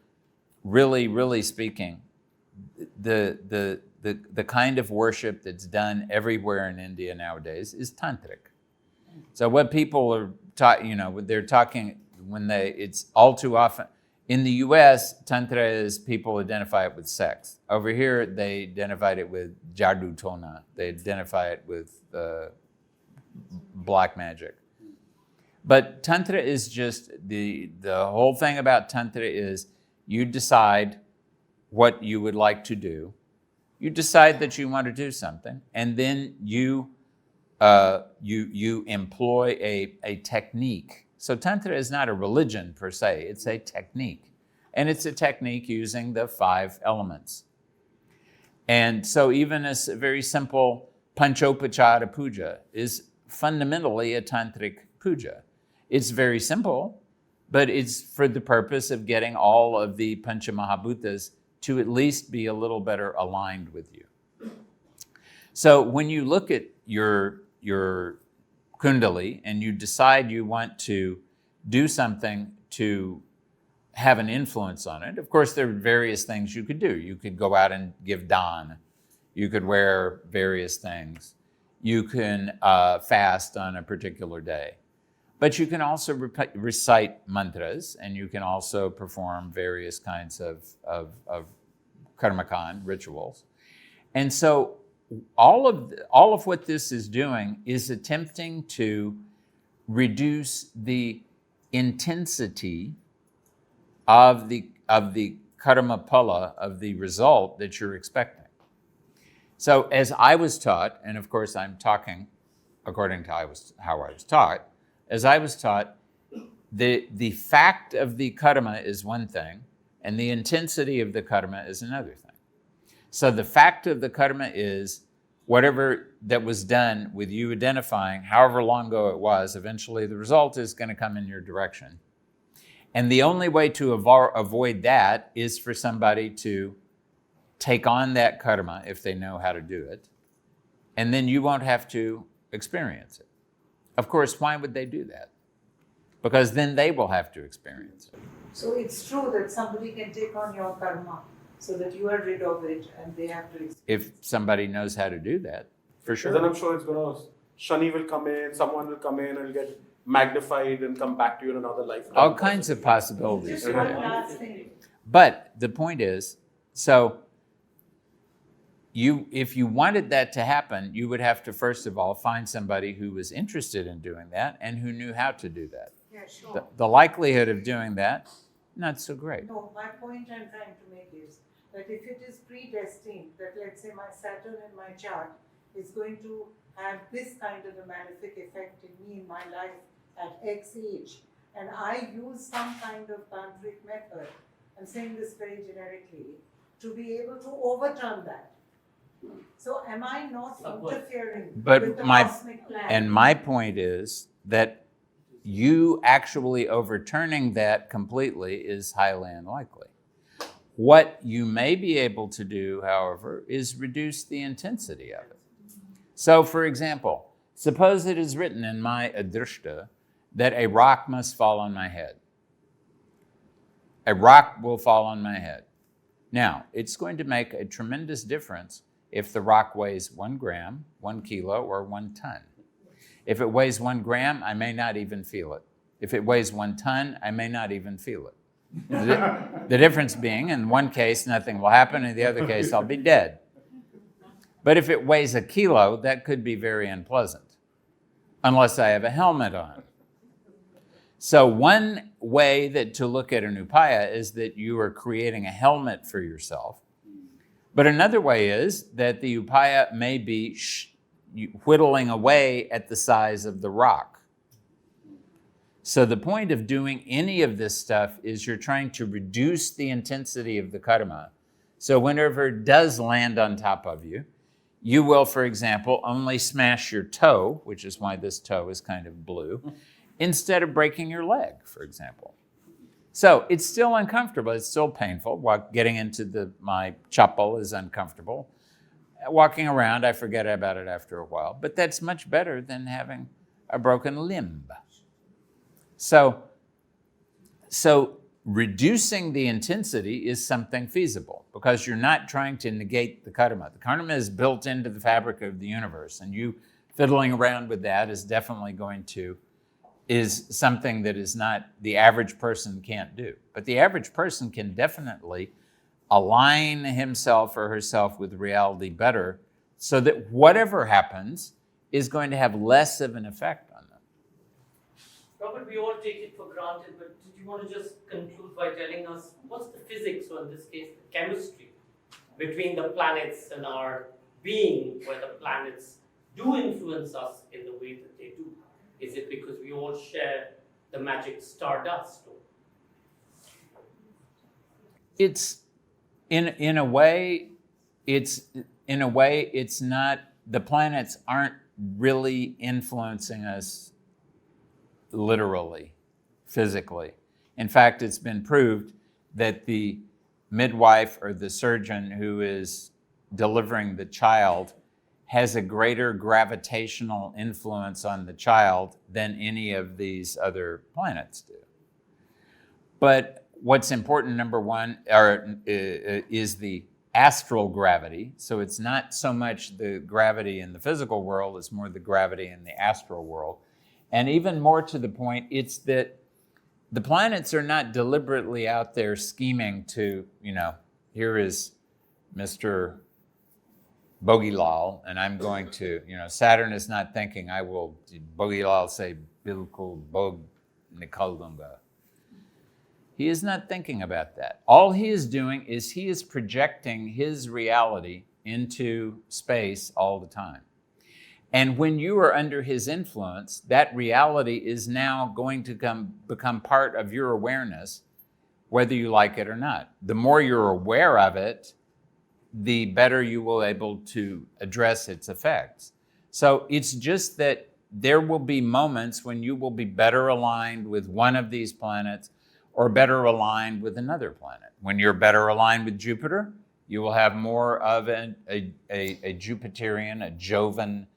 really speaking, the kind of worship that's done everywhere in India nowadays is tantric. So what people are they're talking it's all too often. In the US, Tantra is people identify it with sex. Over here, they identify it with Jadoo Tona. They identify it with black magic. But Tantra is just, the whole thing about Tantra is you decide what you would like to do. You decide that you want to do something, and then you employ a technique. So Tantra is not a religion per se, it's a technique. And it's a technique using the 5 elements. And so even a very simple Panchopachara puja is fundamentally a tantric puja. It's very simple, but it's for the purpose of getting all of the Panchamahabhutas to at least be a little better aligned with you. So when you look at your Kundali and you decide you want to do something to have an influence on it, of course there are various things you could do. You could go out and give dan. You could wear various things. You can fast on a particular day. But you can also recite mantras, and you can also perform various kinds of karmakan rituals. And so all of what this is doing is attempting to reduce the intensity of the karma pala, of the result that you're expecting. So as I was taught, and of course I'm talking according to how I was taught, as I was taught, the fact of the karma is one thing, and the intensity of the karma is another thing. So the fact of the karma is whatever that was done with you identifying, however long ago it was, eventually the result is going to come in your direction. And the only way to avoid that is for somebody to take on that karma if they know how to do it, and then you won't have to experience it. Of course, why would they do that? Because then they will have to experience it. So it's true that somebody can take on your karma so that you are rid of it and they have to experience. If somebody knows how to do that, for sure. Then I'm sure it's going to, Shani will come in, someone will come in and get magnified and come back to you in another lifetime. All kinds of possibilities. Just one last thing. But the point is, so if you wanted that to happen, you would have to first of all find somebody who was interested in doing that and who knew how to do that. Yeah, sure. The likelihood of doing that, not so great. No, my point I'm trying to make is that if it is predestined, that let's say my Saturn in my chart is going to have this kind of a malefic effect in me in my life at X age, and I use some kind of tantric method, I'm saying this very generically, to be able to overturn that. So am I not interfering But with the my- cosmic plan? And my point is that you actually overturning that completely is highly unlikely. What you may be able to do, however, is reduce the intensity of it. So, for example, suppose it is written in my adrishta that a rock must fall on my head. A rock will fall on my head. Now, it's going to make a tremendous difference if the rock weighs 1 gram, 1 kilo, or 1 ton. If it weighs 1 gram, I may not even feel it. If it weighs 1 ton, I may not even feel it. The difference being, in one case, nothing will happen, in the other case, I'll be dead. But if it weighs 1 kilo, that could be very unpleasant, unless I have a helmet on. So one way that to look at an upaya is that you are creating a helmet for yourself. But another way is that the upaya may be whittling away at the size of the rock. So the point of doing any of this stuff is you're trying to reduce the intensity of the karma. So whenever it does land on top of you, you will, for example, only smash your toe, which is why this toe is kind of blue, instead of breaking your leg, for example. So it's still uncomfortable, it's still painful. Getting into my chapel is uncomfortable. Walking around, I forget about it after a while, but that's much better than having a broken limb. So reducing the intensity is something feasible because you're not trying to negate the karma. The karma is built into the fabric of the universe, and you fiddling around with that is something that is not the average person can't do. But the average person can definitely align himself or herself with reality better so that whatever happens is going to have less of an effect on them. Robert, we all take it for granted, but did you want to just conclude by telling us what's the physics, or in this case, the chemistry, between the planets and our being, where the planets do influence us in the way that they do? Is it because we all share the magic stardust? It's in a way, it's not, the planets aren't really influencing us literally, physically. In fact, it's been proved that the midwife or the surgeon who is delivering the child has a greater gravitational influence on the child than any of these other planets do. But what's important, number one, is the astral gravity. So it's not so much the gravity in the physical world, it's more the gravity in the astral world. And even more to the point, it's that the planets are not deliberately out there scheming to, here is Mr. Bogilal, and I'm going to, Saturn is not thinking, I will, Bogilal say, Bilkul Bog Nikal Dunga. He is not thinking about that. All he is doing is he is projecting his reality into space all the time. And when you are under his influence, that reality is now going to become part of your awareness, whether you like it or not. The more you're aware of it, the better you will be able to address its effects. So it's just that there will be moments when you will be better aligned with one of these planets or better aligned with another planet. When you're better aligned with Jupiter, you will have more of a Jupiterian, a Jovan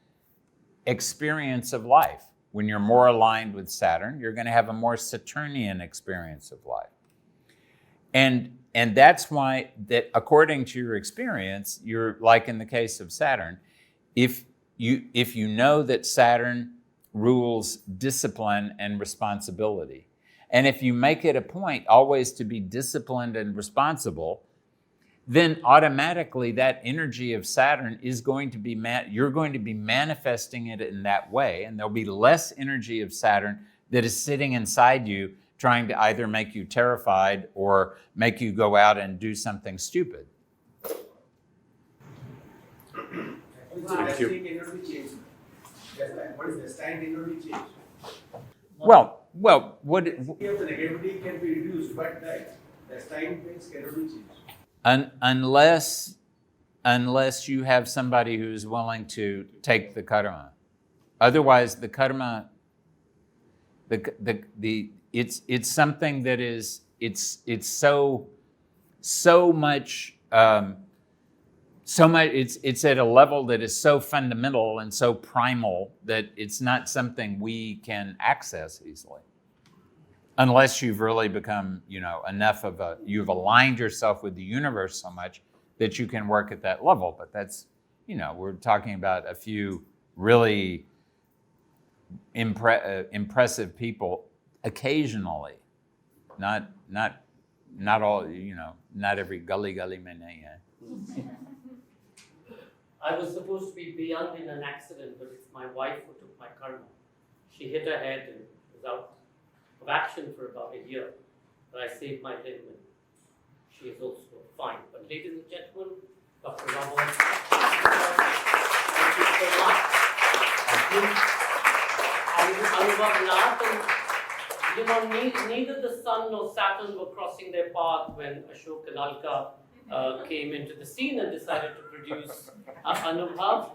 experience of life. When you're more aligned with Saturn, you're going to have a more Saturnian experience of life. And that's why that according to your experience, you're like in the case of Saturn, if you know that Saturn rules discipline and responsibility, and if you make it a point always to be disciplined and responsible, then automatically that energy of Saturn is going to be, you're going to be manifesting it in that way, and there'll be less energy of Saturn that is sitting inside you trying to either make you terrified or make you go out and do something stupid. Thank you. What is destined cannot be changed. Well, what The negativity can be reduced, but that destined things cannot be changed. unless you have somebody who's willing to take the karma. Otherwise, the karma, it's something that is it's so much it's at a level that is so fundamental and so primal that it's not something we can access easily. Unless you've really become, enough of you've aligned yourself with the universe so much that you can work at that level. But that's, we're talking about a few really impressive people occasionally, not all, not every gully mene. I was supposed to be beyond in an accident, but it's my wife who took my karma. She hit her head and was out of action for about a year, but I saved my limb and she is also fine. But ladies and gentlemen, Dr. Ramos, thank you so much. Anubhav Nath, and neither the sun nor Saturn were crossing their path when Ashok and Alka came into the scene and decided to produce Anubhav.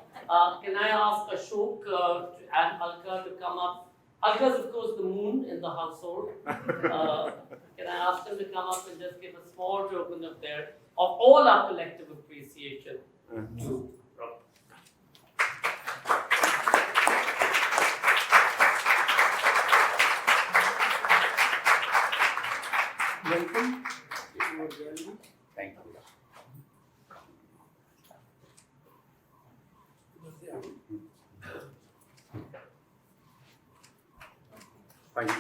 Can I ask Ashok and Alka to come up? Alka is, of course, the moon in the household. Can I ask them to come up and just give a small token of all our collective appreciation to Rob? Welcome. Thank you. Thank you.